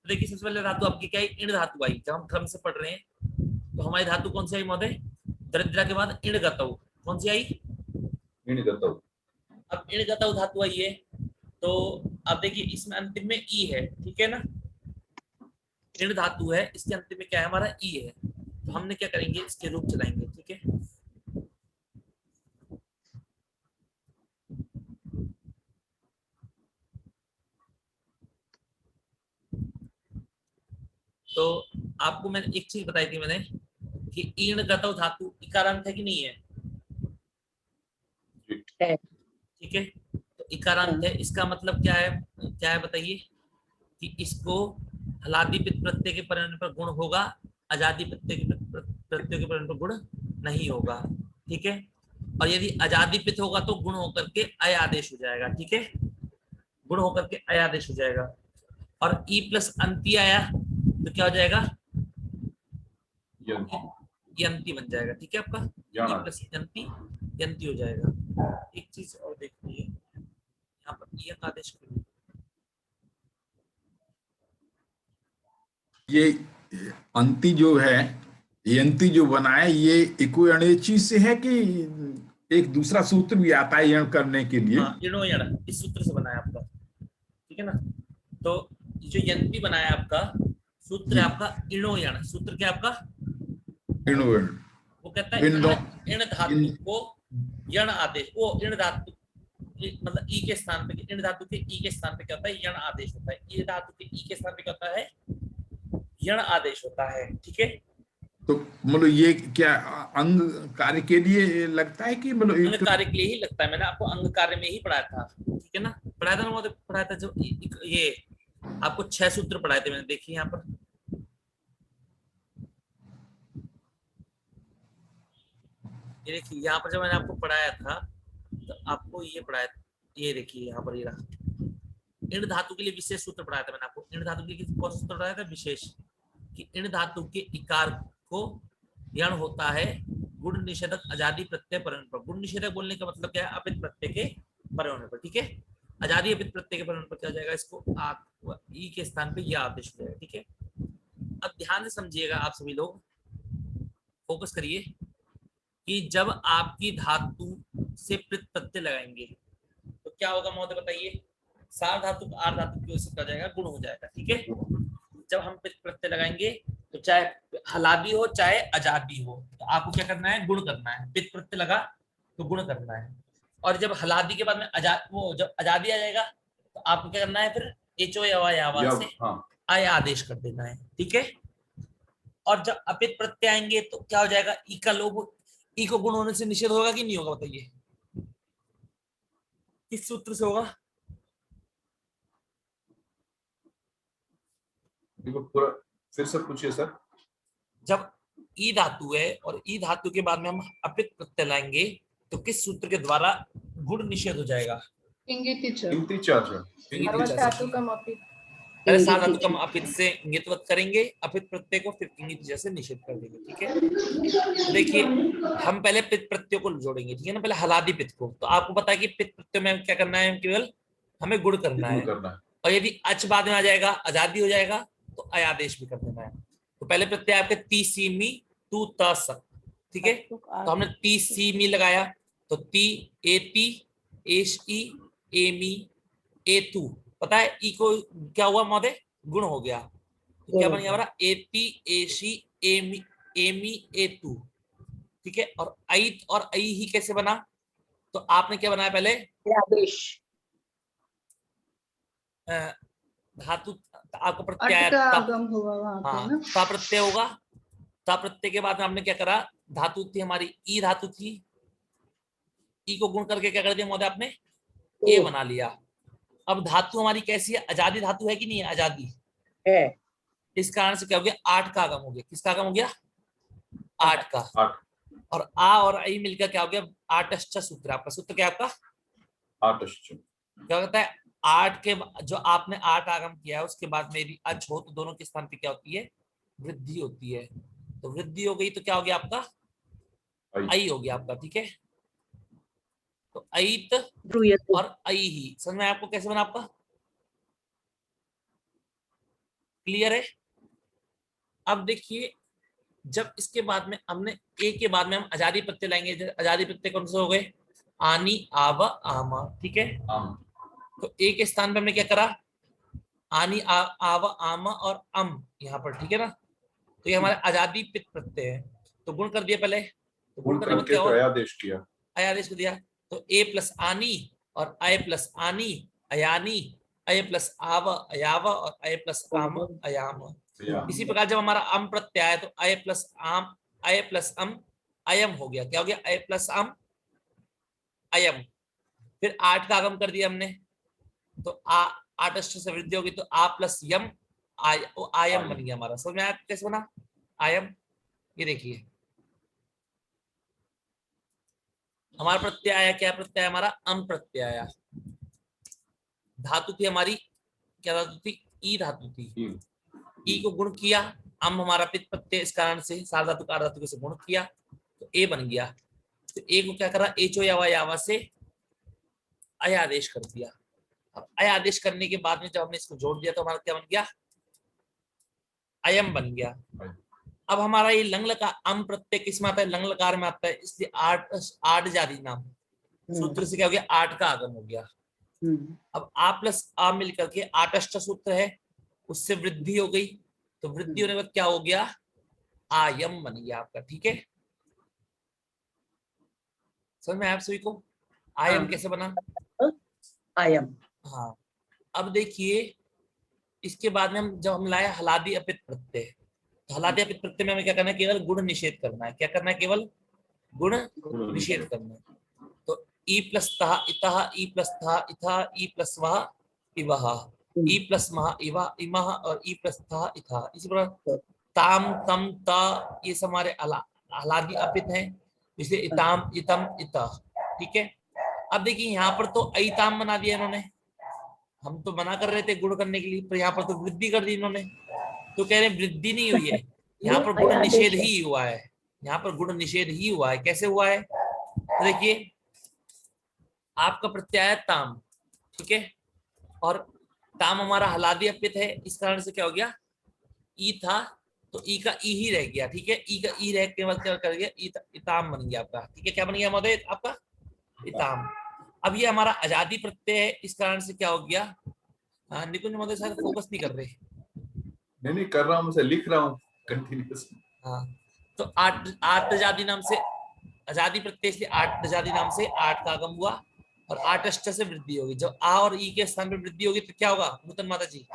देखिए सबसे पहले धातु आपकी क्या है? इण धातु आई। जब हम क्रम से पढ़ रहे हैं तो हमारी धातु कौन सी आई महोदय? दरिद्रा के बाद इण गतौ। कौन सी आई? इण गतौ। अब इण गतौ धातु आई है, तो अब देखिए इसमें अंतिम में ई है। ठीक है ना, इण धातु है, इसके अंतिम में क्या है? हमारा ई है। तो हमने क्या करेंगे? इसके रूप चलाएंगे। ठीक है, तो आपको मैंने एक चीज बताई थी मैंने कि ईण गतौ धातु इकारांत है कि नहीं है? ठीक है, तो इकारांत है, इसका मतलब क्या है? क्या है बताइए? कि इसको हलादी पित्त प्रत्यय के परिणाम पर गुण होगा, आजादी प्रत्यय के परिणाम पर गुण नहीं होगा। ठीक है, और यदि आजादी पित्त होगा तो गुण होकर के अय आदेश हो जाएगा। ठीक है, गुण होकर के अय आदेश हो जाएगा। और ई प्लस अंति आया तो क्या हो जाएगा? यंती बन जाएगा। ठीक है, आपका ई प्लस यंती यंती हो जाएगा। एक चीज और देखिए, यहाँ पर यक आदेश करिए। ये अंति जो है, यंती जो बना है, ये इकोयणेची से है कि एक दूसरा सूत्र भी आता है यण करने के लिए? हाँ, इणो यण इस सूत्र से बना है आपका। ठीक है ना, तो जो यंती बनाया आपका सूत्र है आपका इणो यण। सूत्र क्या आपका? इण वर्ण वो कहता है इन दो इण धातु को यण आदेश, वो इण धातु मतलब ई के स्थान पे, इण धातु के ई के स्थान पे क्या होता है, यण आदेश होता है। ई धातु के ई के स्थान पे क्या होता है, यण आदेश होता है। ठीक है, तो मतलब ये क्या अंग कार्य के लिए लगता है कि मतलब अंग कार्य के लिए ही लगता है। मैंने आपको अंग कार्य में ही पढ़ाया था, ठीक है ना, पढ़ाया था ना, वो पढ़ाया था। जो ये आपको 6 सूत्र पढ़ाए थे मैंने, देखिए यहाँ पर ये देखिए, यहाँ पर जब मैंने आपको पढ़ाया था तो आपको ये पढ़ाया, ये देखिए यहाँ पर ये रहा, इण धातु के लिए विशेष सूत्र पढ़ाया था मैंने आपको। इण धातु के लिए कौन सा सूत्र पढ़ाया था, विशेष, कि इण धातु के इकार को यण होता है गुण निषेधक आजादी प्रत्यय पर होने पर। गुण निषेधक बोलने का मतलब क्या है, अपित प्रत्यय के पर होने पर। ठीक है, आजादी अपित प्रत्यय के पर होने पर क्या हो जाएगा, इसको ई के स्थान पे यह आदेश हो जाएगा। ठीक है, अब ध्यान से समझिएगा आप सभी लोग, फोकस करिए कि जब आपकी धातु से प्रत्यय प्रत्यय लगाएंगे तो क्या होगा महोदय बताइए, सार धातु को आर धातु की ओर से क्या जाएगा, गुण हो जाएगा। ठीक है, जब हम प्रत्यय लगाएंगे तो चाहे हलादी हो चाहे आजादी हो, तो आपको क्या करना है, गुण करना है। पित प्रत्यय लगा तो गुण करना है। और जब हलादी के बाद में वो जब आजादी आ जाएगा तो आपको क्या करना है, फिर एचो या से आय आदेश कर देना है। ठीक है, और जब अपित प्रत्यय आएंगे तो क्या हो जाएगा, ई का लोभ, ई को गुण होने से निषेध होगा कि नहीं होगा, बताइए किस सूत्र से होगा। पूरा फिर से पूछिए सर। जब ई धातु है और ई धातु के बाद में हम अपित प्रत्यय लाएंगे तो किस सूत्र के द्वारा गुण निषेध हो जाएगा, पहले सार धातु कम अपित से इंगितवत करेंगे, अपित प्रत्यय को फिर इंगित जैसे निषेध कर देंगे। ठीक है, देखिए हम पहले पित प्रत्यय को जोड़ेंगे, ठीक है ना, पहले हलादी पित को। तो आपको पता है कि पित प्रत्यय में क्या करना है, केवल हमें गुण करना है। और यदि अच बाद में आ जाएगा, आजादी हो जाएगा, तो अयादेश भी कर देना है। तो पहले प्रत्यय आपके ती सी मी तू त स, ठीक है, तो हमने ती सी मी लगाया तो ती ए ती एश ई ए मी ए तू, पता है ई को क्या हुआ महोदय, गुण हो गया। तो क्या बन गया हमारा, एती एशी एमी एमी ए तू। ठीक है, और ऐत और ऐ ही कैसे बना, तो आपने क्या बनाया पहले, आदेश धातु आपको प्रत्यय आया, ता प्रत्यय होगा। ता प्रत्यय के बाद में हमने क्या करा, धातु थी हमारी ई धातु थी, ई को गुण करके क्या कर दिया महोदय आपने, ए बना लिया। अब धातु हमारी कैसी है, आजादी धातु है कि नहीं है, आजादी है। इस कारण से क्या हो गया, 8 का आगम हो गया। किसका आगम हो गया, 8 का। और आ और आई मिलकर क्या हो गया, आटश्च सूत्र। आपका सूत्र क्या आपका, आटश्च। क्या कहता है, 8 के जो आपने 8 आगम किया है उसके बाद में यदि अच हो तो दोनों के स्थान पे क्या होती है, वृद्धि होती है। तो वृद्धि हो गई तो क्या हो गया आपका, आई हो गया आपका। ठीक है, तो ऐत और आई ही, समझ में आपको कैसे बना आपका, क्लियर है। अब देखिए जब इसके बाद में हमने ए के बाद में हम आजादी प्रत्यय लाएंगे, आजादी प्रत्यय कौन से हो गए, आनी आव आमा। ठीक है, तो ए के स्थान पे हमने क्या करा, आनी आव आमा और अम यहाँ पर। ठीक है ना, तो ये हमारे आजादी पित प्रत्यय है, तो गुण कर दिया पहले, तो गुण करने में क्या हुआ, अयादेश किया, अयादेश को दिया। तो ए प्लस आनी और अय प्लस आनी अयानी, अय प्लस आव अयाव और अय प्लस आम अयाम। इसी प्रकार जब हमारा अम प्रत्यय आया तो अय प्लस आम, अय प्लस अम अयम हो गया। क्या हो गया, अय प्लस अम अयम। फिर 8 का आगम कर दिया हमने, तो आठ से वृद्धि होगी तो आ प्लस यम आयम बन गया हमारा। समझ में आया कैसे बना आयम, ये देखिए हमारा प्रत्यय आया, क्या प्रत्यय हमारा, अम प्रत्यय आया। धातु थी हमारी, क्या धातु थी, ई धातु थी। ई को गुण किया, अम हमारा पित प्रत्यय, इस कारण से सार धातु कार धातु से गुण किया तो ए बन गया। तो ए को क्या करा, एचो यावा से अयादेश कर दिया। अब अयादेश करने के बाद में जब हमने इसको जोड़ दिया तो हमारा क्या बन गया, अयम बन गया। अब हमारा ये लंग लकार, अम प्रत्यय किस में आता है, लंग लकार में आता है, इसलिए आठ जाति नाम सूत्र से क्या हो गया, 8 का आगम हो गया। अब आ प्लस आ मिलकर के आटष्ट सूत्र है, उससे वृद्धि हो गई। तो वृद्धि होने के बाद क्या हो गया, आयम बन गया आपका, ठीक है। समझ में आया आप सभी को आयम हाँ। कैसे बना? आयम। हाँ, अब देखिए इसके बाद में जब हम लाए हलादी अपित प्रत्यय, तो हलादी अपित प्रत्यय में हमें क्या करना है? केवल गुण निषेध करना है। क्या करना है? केवल गुण निषेध करना है। तो ई प्लस तह इतः, ई प्लस तह इथः, ई प्लस वह इवः, ई प्लस मह इवा इमः और ई प्लस तह इथः। इसी प्रकार ताम तम ता ये सब हमारे हलादी अपित हैं, इसलिए इताम इतम इतः, ठीक है। अब देखिए यहाँ पर तो ऐताम बना दिया इन्होंने, हम तो मना कर रहे थे गुण करने के लिए, पर यहाँ पर तो वृद्धि कर दी इन्होंने। तो कह रहे हैं वृद्धि नहीं हुई है, यहाँ पर गुण निषेध ही हुआ है। यहाँ पर गुण निषेध ही हुआ है। कैसे हुआ है? तो देखिए आपका प्रत्यय ताम, ठीक है, और ताम हमारा हलादी अपित है, इस कारण से क्या हो गया? ई था तो ई का ई ही रह गया, ठीक है। ई का ई रह के बाद क्या कर गया? इताम बन गया आपका, ठीक है। क्या बन गया महोदय आपका? इताम। अब ये हमारा आजादी प्रत्यय है, इस कारण से क्या हो गया? निकुंज महोदय शायद फोकस नहीं कर रहे। नहीं कर रहा हूँ, मैं लिख रहा हूँ कंटिन्यूअस। हाँ, तो आठ आजादी नाम से आजादी प्रत्यय, इसलिए आठ आजादी नाम से आठ का आगम हुआ और आठ अष्ट से वृद्धि होगी। जब आ और ई के स्थान पर वृद्धि होगी तो क्या होगा नूतन माता जी?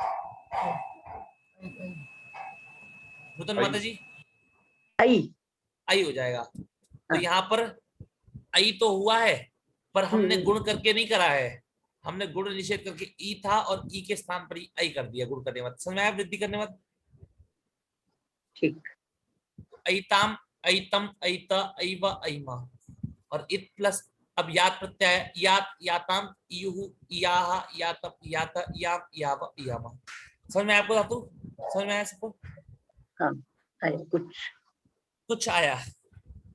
नूतन माता जी आई हो जाएगा। तो यहाँ पर आई तो हुआ है, पर हमने गुण करके नहीं करा है, हमने गुण निषेध करके ई था और ई के स्थान पर ही आई कर दिया गुण करने मत। समझ में आया? वृद्धि करने मत, ठीक। ऐताम ऐतम ऐत ऐव ऐमा और इत प्लस अब यात प्रत्यय यात याताम इयुहु इयाह यातम यात याम याव यामा। समझ में आपको धातु? समझ में आया सबको? हाँ, कुछ आया।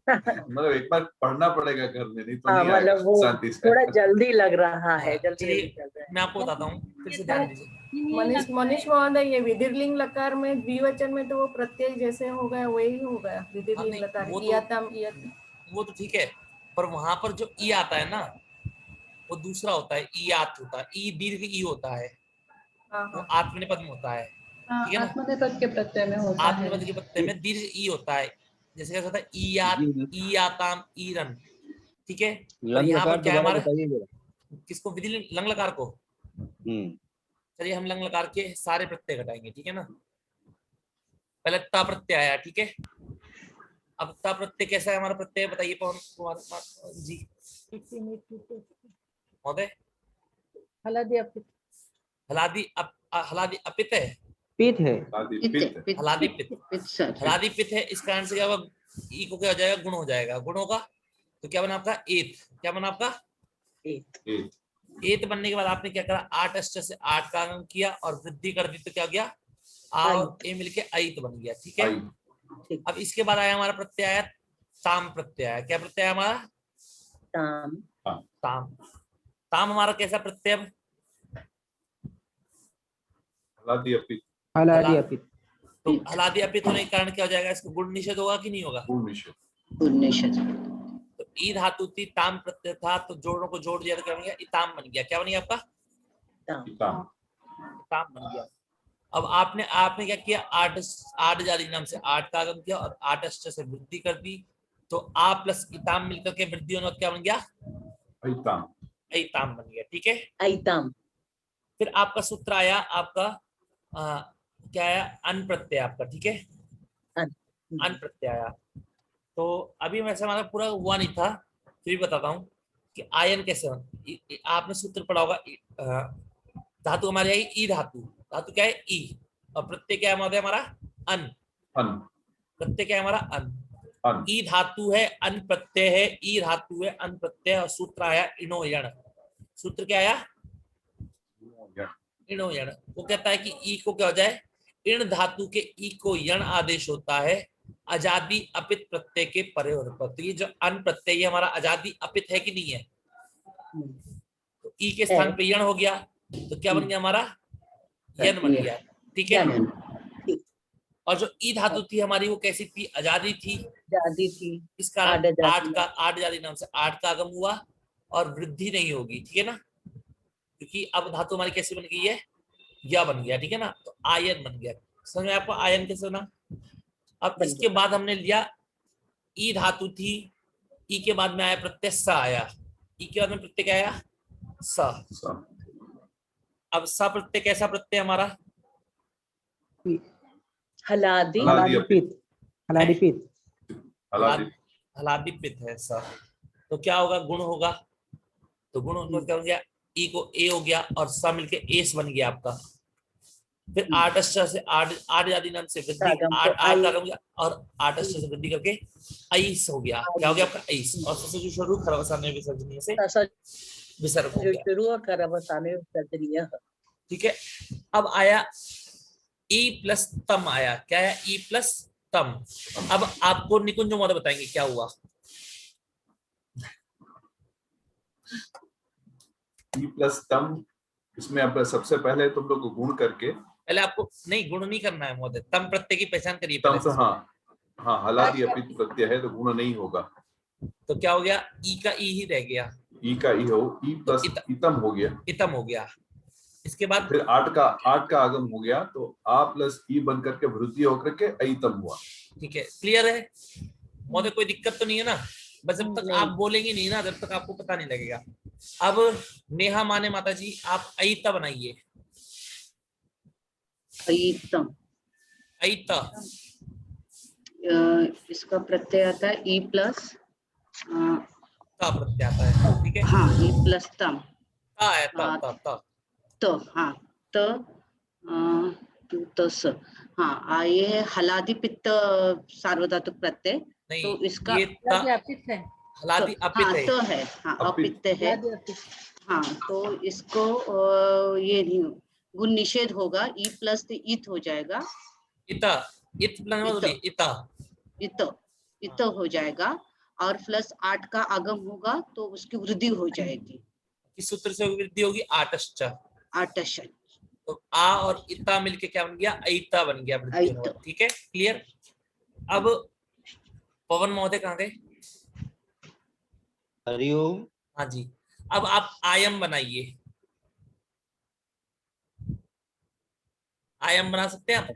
मतलब एक बार पढ़ना पड़ेगा घर में, नहीं तो हाँ, नहीं आएगा शांति से। थोड़ा जल्दी लग रहा है, चलिए मैं आपको बताता हूँ, फिर से ध्यान दीजिए। मनीष महोदय, ये विधिर्लिंग लकार में द्विवचन में तो वो प्रत्यय जैसे हो गया वही हो गया विधिर्लिंग लकार। वो तो ठीक है, पर वहां पर जो ई आता है ना वो दूसरा होता है, ई आत होता है, ई दीर्घ ई होता है, वो आत्मनेपद में होता है, ठीक है ना? आत्मनेपद के प्रत्यय में होता है। आत्मनेपद के प्रत्यय में दीर्घ ई होता है, जैसे कैसा होता है ई आताम ईरन, ठीक है। और यहाँ पर क्या है हमारा? किसको? विधि लंग लकार को। चलिए हम लंग लकार के सारे प्रत्यय घटाएंगे, ठीक है ना। पहले ता प्रत्यय आया, ठीक है। अब ता प्रत्यय कैसा है हमारा प्रत्यय? बताइए पवन कुमार जी महोदय। हलादी अपित। हलादी अपित है, पित है, हलादी पित है। इस कारण से क्या होगा? ई को क्या हो जाएगा? गुण हो जाएगा। गुण होगा तो क्या बना आपका? एत। क्या बना आपका? एत बनने के बाद आपने क्या करा? आठ अष्ट से आठ का आगम किया और वृद्धि कर दी, तो क्या हो गया? आ और ए मिलके ऐत बन गया, ठीक है। अब इसके बाद आया हमारा प्रत्यय ताम प्रत्यय। क्या प्रत्यय हमारा? ताम। ताम हमारा कैसा प्रत्यय? हलादी अपित। तो हलादी अपित होने के कारण क्या हो जाएगा? इसको गुण निषेध होगा कि नहीं होगा? गुण निषेध। तो ई धातु थी, ताम प्रत्यय था, तो जोड़ों को जोड़ दिया तो क्या बन गया? इताम बन गया। क्या बन गया आपका? इताम बन गया। अब आपने क्या किया? आठ जाति नाम से आठ का आगम किया और आठ अष्ट से वृद्धि कर दी, तो आ प्लस इताम मिलकर के वृद्धि होने क्या बन गया? ऐताम बन गया, ठीक है। ऐताम। फिर आपका सूत्र आया आपका क्या आया? अन प्रत्यय आपका, ठीक है। अन प्रत्यय आया। तो अभी वैसे हमारा पूरा हुआ नहीं था, फिर बताता हूँ कि आयन कैसे। आपने सूत्र पढ़ा होगा। धातु हमारी आई ई धातु। धातु क्या है? ई। और प्रत्यय क्या है हमारे? हमारा अन। प्रत्यय क्या है हमारा? अन। ई धातु है, अन प्रत्यय है, ई धातु है, अन प्रत्यय। और सूत्र आया इणो यण। सूत्र क्या आया? इणो यण। वो कहता है कि ई को क्या हो जाए? इण धातु के ई को यण आदेश होता है अजादी अपित प्रत्यय के परे होने पर। तो ये जो अन प्रत्यय है हमारा अजादी अपित है कि नहीं है? तो ई के स्थान पे यण हो गया, तो क्या बन गया हमारा? यन बन गया, ठीक है। और जो ई धातु थी हमारी वो कैसी थी? आजादी थी। इस कारण आठ आजादी नाम से आठ का आगम हुआ और वृद्धि नहीं होगी, ठीक है ना, क्योंकि अब धातु हमारी कैसी बन गई है? या बन गया, ठीक है ना। तो आयन बन गया। समझ में आपको आयन कैसे बना? अब इसके बाद हमने लिया ई धातु थी, ई के बाद में आया प्रत्यय स आया, ई के बाद में प्रत्यय क्या आया स। अब स प्रत्यय कैसा प्रत्यय हमारा? हलादी हलादिपित है स। तो क्या होगा? गुण होगा। तो गुण होगा क्या हो गया? ई को ए हो गया और स मिलके एस बन गया आपका। फिर आटश्च से आठ आदि नाम से वृद्धि, आठ का हो गया और आटश्च से वृद्धि करके ऐस हो गया। क्या हो गया आपका? ऐस। और सबसे जो शुरू खरवसाने विसर्जनीय से विसर्ग हो गया। शुरू और खरवसाने विसर्जनीय। ठीक है। अब आया ई प्लस तम आया। क्या है? ई प्लस तम। अब आपको निकुंज महोदय बताएंगे क्या हुआ। ई प्लस तम, इसमें अब सबसे पहले तुम लोग गुण करके, पहले आपको नहीं गुण नहीं करना है महोदय, तम प्रत्यय की पहचान करिए तम पहले से। से। हाँ हलादि अपित प्रत्यय है तो गुण नहीं होगा। तो क्या हो गया? ई का ई ही रह गया, ई का ई हो, ई प्लस इतम हो गया, इतम हो गया। इसके बाद फिर आठ का आगम हो गया तो आ प्लस ई बन करके वृद्धि होकर के ऐतम हुआ। ठीक है, क्लियर है महोदय? कोई दिक्कत तो नहीं है ना? बस जब तक आप बोलेंगे नहीं ना, जब तक आपको पता नहीं लगेगा। अब नेहा माने माता जी आप ऐता बनाइए। ऐतम, ऐता इसका प्रत्यय आता है ई प्लस ता प्रत्यय आता है। ठीक है, हाँ ई प्लस तम, ता है ता ता ता। तो हाँ तो स, हाँ ये है हलादि पित्त सार्वधातुक प्रत्यय। तो इसका अपित है, हलादि अपित है। तो है, हाँ अपित्त है। हाँ तो इसको ये नहीं गुण निषेध होगा, ई प्लस इत हो जाएगा। इता, इत इता, इत हो जाएगा और प्लस 8 का आगम होगा तो उसकी वृद्धि हो जाएगी। किस सूत्र से वृद्धि होगी? आटश्च। आटश्च। तो आ और इता मिलके क्या बन गया? ऐता बन गया वृद्धि होगा। ठीक है, क्लियर। अब पवन महोदय कहाँ गए? हरिओम। हाँ जी, अब आप आयम बनाइए। आयम बना सकते हैं आप?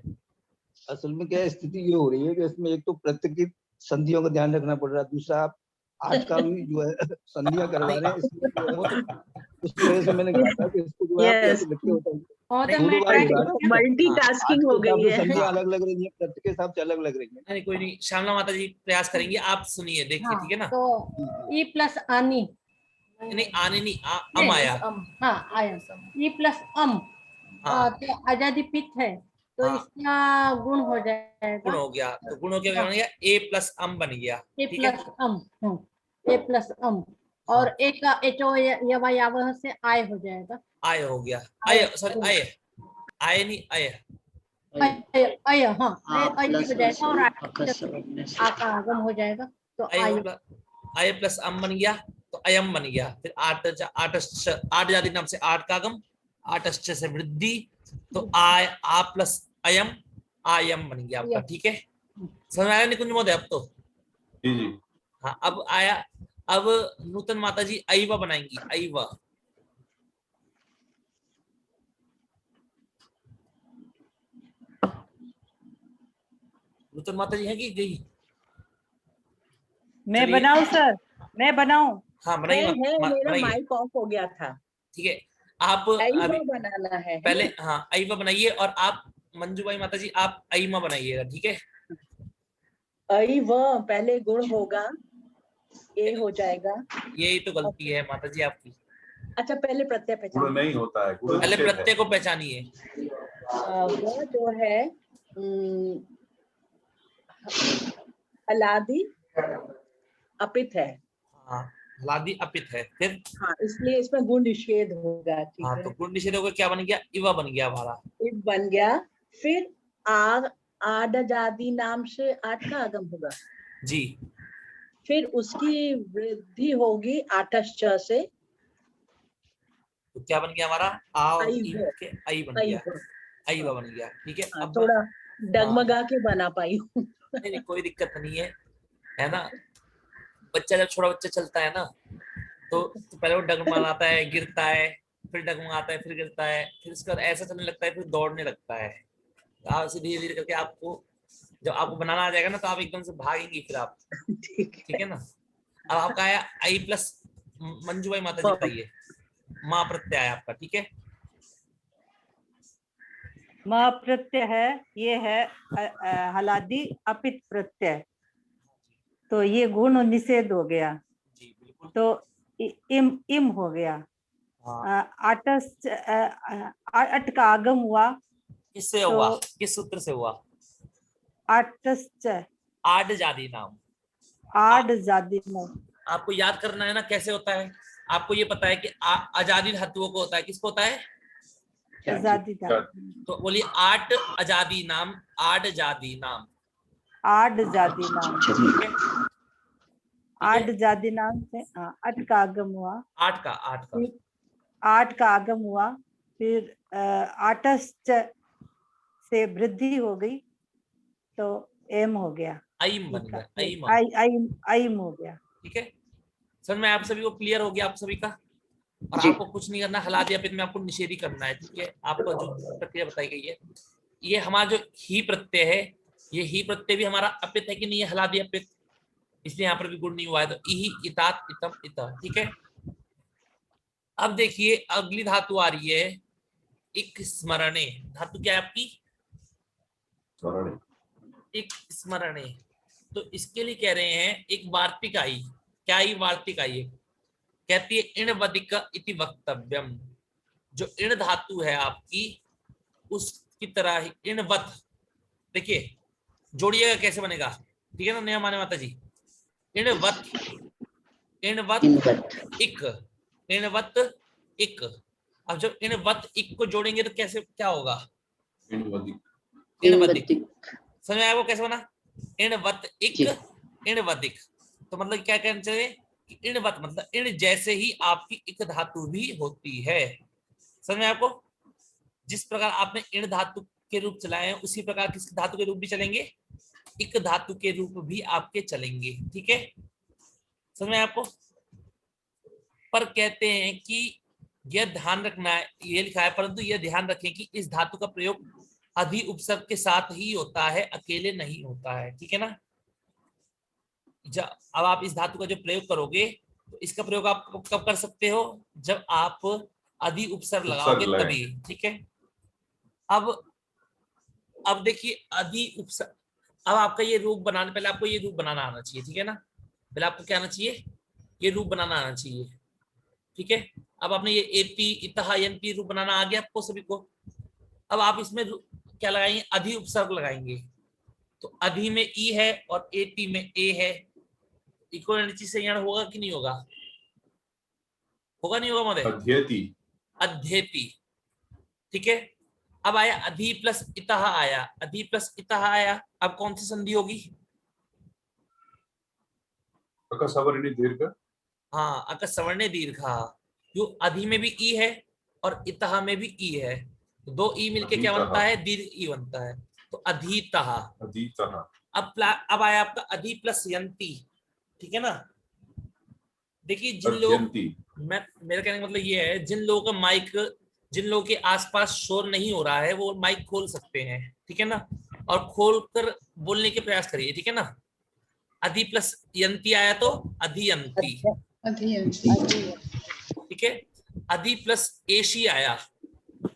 असल में क्या स्थिति ये हो रही है कि इसमें एक तो प्रत्यय की संधियों का ध्यान रखना पड़ रहा है, दूसरा आप आज का भी जो है संधियां करवा रहे हैं, इसलिए जो है उस वजह से मैंने कहा था कि इसको जो है कैसे लिखते होता है। मल्टीटास्किंग हो गई है। संधियां अलग लग रही है, प्रत्यय के हिसाब से अलग लग रही है। नहीं कोई नहीं, श्यामला माता जी प्रयास करेंगे, आप सुनिए देखिए। ठीक है ना? तो ई प्लस आनी, नहीं आने नहीं, अम आया। हाँ आया, ई प्लस अम। तो आजादी पित्त है तो इसका गुण हो जाएगा। गुण हो गया, तो गुण हो गया बन गया ए प्लस अम बन गया। ए प्लस अम, ए प्लस अम, और एक का एचो यवायावह से आय हो जाएगा। आय हो गया, आय सॉरी आय, आय नहीं आय, आय हाँ आय हो जाएगा और आ का आगम हो जाएगा तो आय प्लस अम बन गया तो अयम बन गया। फिर आठ जाति नाम से आठ का आगम, आटश्च से वृद्धि तो आय आ प्लस अयम आयम बन गया आपका। ठीक है, समझ आया निकुंज महोदय? अब तो जी जी। हाँ अब आया। अब नूतन माता जी ऐवा बनाएंगी। ऐवा, नूतन माता जी है कि गई? मैं बनाऊं सर? मैं बनाऊं? हाँ बनाइए। मेरा माइक ऑफ हो गया था। ठीक है, आप अभी बनाना है पहले। हाँ ऐवा बनाइए और आप मंजूबाई माता जी आप ऐमा बनाइएगा। ठीक है, ऐवा पहले गुण होगा, ए हो जाएगा। यही तो गलती है माता जी आपकी। अच्छा पहले प्रत्यय पहचान, गुण नहीं होता है, पहले प्रत्यय को पहचानिए। वो जो है हलादी अपित है। हाँ हलादी अपित है। फिर हाँ इसलिए इसमें गुण निषेध होगा। ठीक हाँ है, तो गुण निषेध होगा, क्या बन गया? इवा बन गया हमारा। इव बन गया। फिर आदजादी नाम से आठ का आगम होगा जी। फिर उसकी वृद्धि होगी आटश्च से, तो क्या बन गया हमारा? आ और ई के आई बन गया, ऐवा बन गया। ठीक है, अब थोड़ा डगमगा के बना पाई हूँ। नहीं कोई दिक्कत नहीं है ना? बच्चा जब छोटा बच्चा चलता है ना तो पहले वो डगमगाता है, गिरता है, फिर डगमगाता है, फिर गिरता है, फिर उसके बाद ऐसा चलने लगता है, फिर दौड़ने लगता है। आप धीरे धीरे करके आपको जब आपको बनाना आ जाएगा ना तो आप एकदम से भागेंगी फिर आप, ठीक है ना। अब आपका आया आई प्लस, मंजू भाई माता जी बताइए, माँ प्रत्यय आया आपका, ठीक है। माँ प्रत्यय है, ये है हलादी अपित प्रत्यय, तो ये गुण निषेध हो गया, जी बिल्कुल। तो इम हो गया। हाँ। आटस अट का आगम हुआ, किससे तो हुआ, किस सूत्र से हुआ? आटस आड जादी नाम, आड जादी नाम। आपको याद करना है ना कैसे होता है। आपको ये पता है कि आजादी धातुओं को होता है, किसको होता है? आजादी तो बोलिए आट आजादी नाम, आड जादी नाम, आड जादी नाम, आड जादी नाम से अट का आगम हुआ, आठ का आठ का आगम हुआ, फिर आटस से वृद्धि हो गई तो एम हो गया, आइम बन गया, आइम, आइम हो गया, ठीक है। सर मैं आप सभी को क्लियर हो गया, आप सभी का। और आपको कुछ नहीं करना, हला दिया में आपको निषेधी करना है, ठीक है। आपको जो प्रक्रिया बताई गई है, ये हमारा जो ही प्रत्यय है, ये ही प्रत्यय भी हमारा अपित है कि नहीं, हला दिया अपित, इसलिए यहाँ पर भी गुण नहीं हुआ है, तो इही इतात इतम इत, ठीक है। अब देखिए अगली धातु आ रही है एक स्मरणे, धातु क्या है आपकी? एक स्मरणे। तो इसके लिए कह रहे हैं एक वार्तिक आई, क्या आई? वार्तिक आई है, कहती है इण वदिक इति वक्तव्यम। जो इण धातु है आपकी उसकी तरह ही इणवत, देखिए जोड़िएगा कैसे बनेगा, ठीक है ना नियम माने माता जी। इणवत, इणवत इक, इणवत इक। अब जब इणवत इक को जोड़ेंगे तो कैसे क्या होगा? इणवदिक। समझ में आया वो कैसे बना? इणवत इक, इणवदिक। तो मतलब क्या कहना चाहिए? इणवत मतलब इण जैसे ही आपकी इक धातु भी होती है। समझ में आपको? जिस प्रकार आपने इण धातु के रूप चलाए हैं उसी प्रकार किस धातु के रूप भी चलेंगे? इक धातु के रूप भी आपके चलेंगे, ठीक है। समझ में आपको? पर कहते हैं कि यह ध्यान रखना है, ये लिखा है, परंतु यह ध्यान रखें कि इस धातु का प्रयोग अधि उपसर्ग के साथ ही होता है, अकेले नहीं होता है, ठीक है ना। अब आप इस धातु का जो प्रयोग करोगे तो इसका प्रयोग आप कब कर सकते हो? जब आप अधि उपसर्ग लगाओगे तभी, ठीक है। अब देखिए अधि उपसर्ग, अब आपका ये रूप बनाने, पहले आपको ये रूप बनाना आना चाहिए, ठीक है ना। पहले आपको क्या आना चाहिए? ये रूप बनाना आना चाहिए, ठीक है। अब आपने ये एपी इतहा एनपी रूप बनाना आ गया आपको सभी को। अब आप इसमें क्या लगाएंगे? अधि उपसर्ग लगाएंगे। तो अधि में ई है और एपी में ए है, इक्वलिटी से यहाँ होगा कि नहीं होगा? होगा नहीं होगा महोदय? अध्येति, अध्येति, ठीक है। अब आया अधि प्लस इतः आया, अधि प्लस इतः आया, अब कौन सी संधि होगी? अकसवर्णी दीर्घ। हाँ अकसवर्णी दीर्घ। जो अधि में भी ई है और इतः में भी ई है, तो दो ई मिलके क्या बनता है? दीर्घ ई बनता है, तो अधीतः। अधीतः। अब आया आपका अधि प्लस यंती, ठीक है ना। देखिए जिन लोग, मेरा कहने का मतलब ये है, जिन लोगों का माइक, जिन लोगों के आसपास शोर नहीं हो रहा है वो माइक खोल सकते हैं, ठीक है ना, और खोलकर बोलने के प्रयास करिए, ठीक है ना। अधि प्लस यंती आया तो अधियंती, ठीक है। अधि प्लस एशी आया,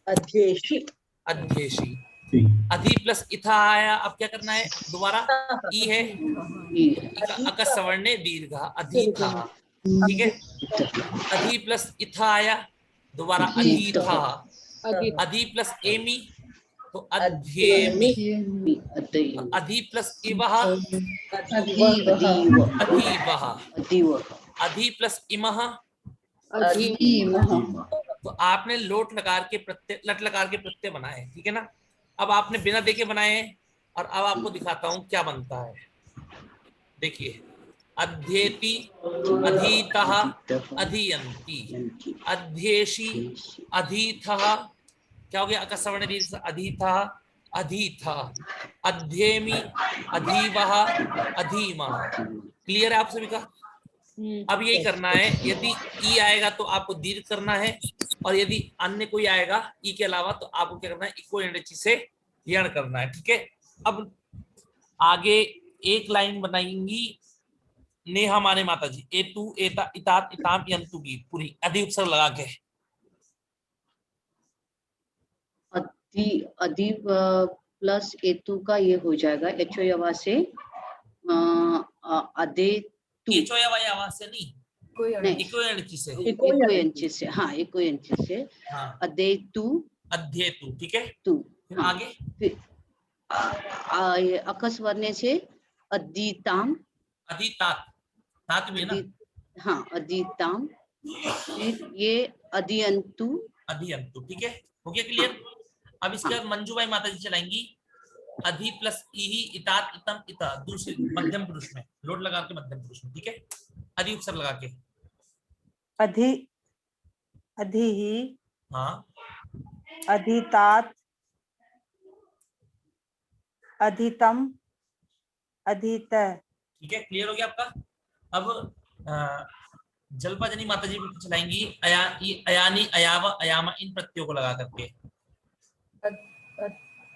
अध्येशी, अध्येशी। अधि प्लस इथा आया, अब क्या करना है? दोबारा ई है, अकसवर्णे दीर्घ, अधीथा, ठीक है। अधि प्लस इथा आया, दोबारा अधीथा। अधि प्लस एमी तो अध्येमी, अधि प्लस इवह अधीवह, अधि प्लस इमह अधीमह। तो आपने लोट लकार के प्रत्यय, लट लकार के प्रत्यय बनाए, ठीक है ना। अब आपने बिना देखे बनाए हैं और अब आपको दिखाता हूं क्या बनता है। देखिए अध्येति, अधीतः, अधियंती, अध्येशी, अधीथः, क्या हो गया? अकसवर्ण दीर्घ, अधीथः, अधीथा, अध्येमी, अधीवः, अधीमः। क्लियर है आप सभी का? अब यही करना है, यदि ई आएगा तो आपको दीर्घ करना है, और यदि अन्य कोई आएगा ई के अलावा तो आपको क्या करना है? इक्वल इंडेक्स से यण करना है, ठीक है। आगे एक लाइन बनाएंगी नेहा माने माता जी, एतु एता इतात इताम यंतु की पूरी अधि उपसर्ग लगा के। अधि प्लस एतु का ये हो जाएगा एचो यवा से अदे तू, एचो यवा आवाज से नहीं, इकोयंची से, इकोयंची से, हाँ इकोयंची से, हाँ अदे तू, अध्ये तू, ठीक है। तू, फिर हाँ, आगे फिर अकस वर्णे से अदीताम, अधितात, तात में ना, हाँ अदीताम, फिर ये अदियंतु, अधियंतु, ठीक है, हो गया क्लियर। अब इसके बाद मंजू भाई माता जी चलाएंगी अधि प्लस इही इतात इतम इता, दूसरी मध्यम पुरुष में लोट लगा के मध्यम पुरुष में, ठीक है, अधि उपसर्ग लगा के। अधि, अधि ही, हाँ अधितात, अधितम, अधित। ठीक है, क्लियर हो गया आपका। अब जल्पाजनी माता जी चलाएंगी अयानी अयावा अयामा इन प्रत्ययों को लगा करके।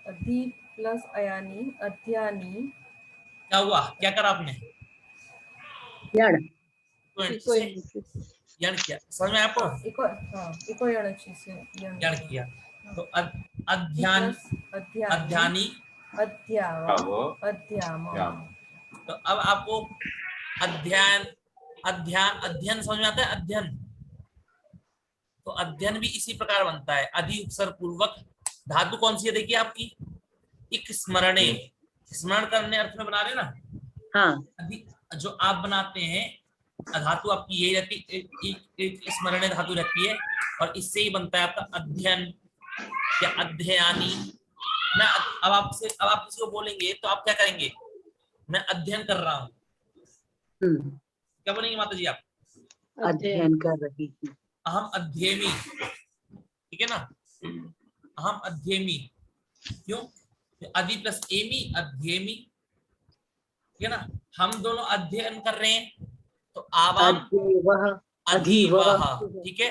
अधि प्लस अयानी अध्यानी। क्या हुआ, क्या करा आपने? यण यण किया, समझ में आपको? इको यणची से यण किया तो अध्यान अध्यानी तो अब आपको अध्ययन अध्ययन अध्ययन समझ में आता है? अध्ययन, तो अध्ययन भी इसी प्रकार बनता है, अधि उपसर्ग पूर्वक। धातु कौन सी है देखिए आपकी, इक स्मरणे, स्मरण करने अर्थ में बना रहे ना। हाँ, जो आप बनाते हैं धातु आपकी यही रहती, एक स्मरणे धातु रहती है और इससे ही बनता है आपका अध्ययन या अध्ययानी। मैं अब आप किसी को बोलेंगे तो आप क्या करेंगे? मैं अध्ययन कर रहा हूँ, क्या बोलेंगे माता जी आप? अध्ययन कर रही हूँ। अहम अध्येमी, ठीक है ना, अहम अध्येमी, क्यों? अधि प्लस एमी अध्येमी, ठीक है ना, हम दोनों अध्ययन कर रहे हैं तो आवाम अधिवह, ठीक है,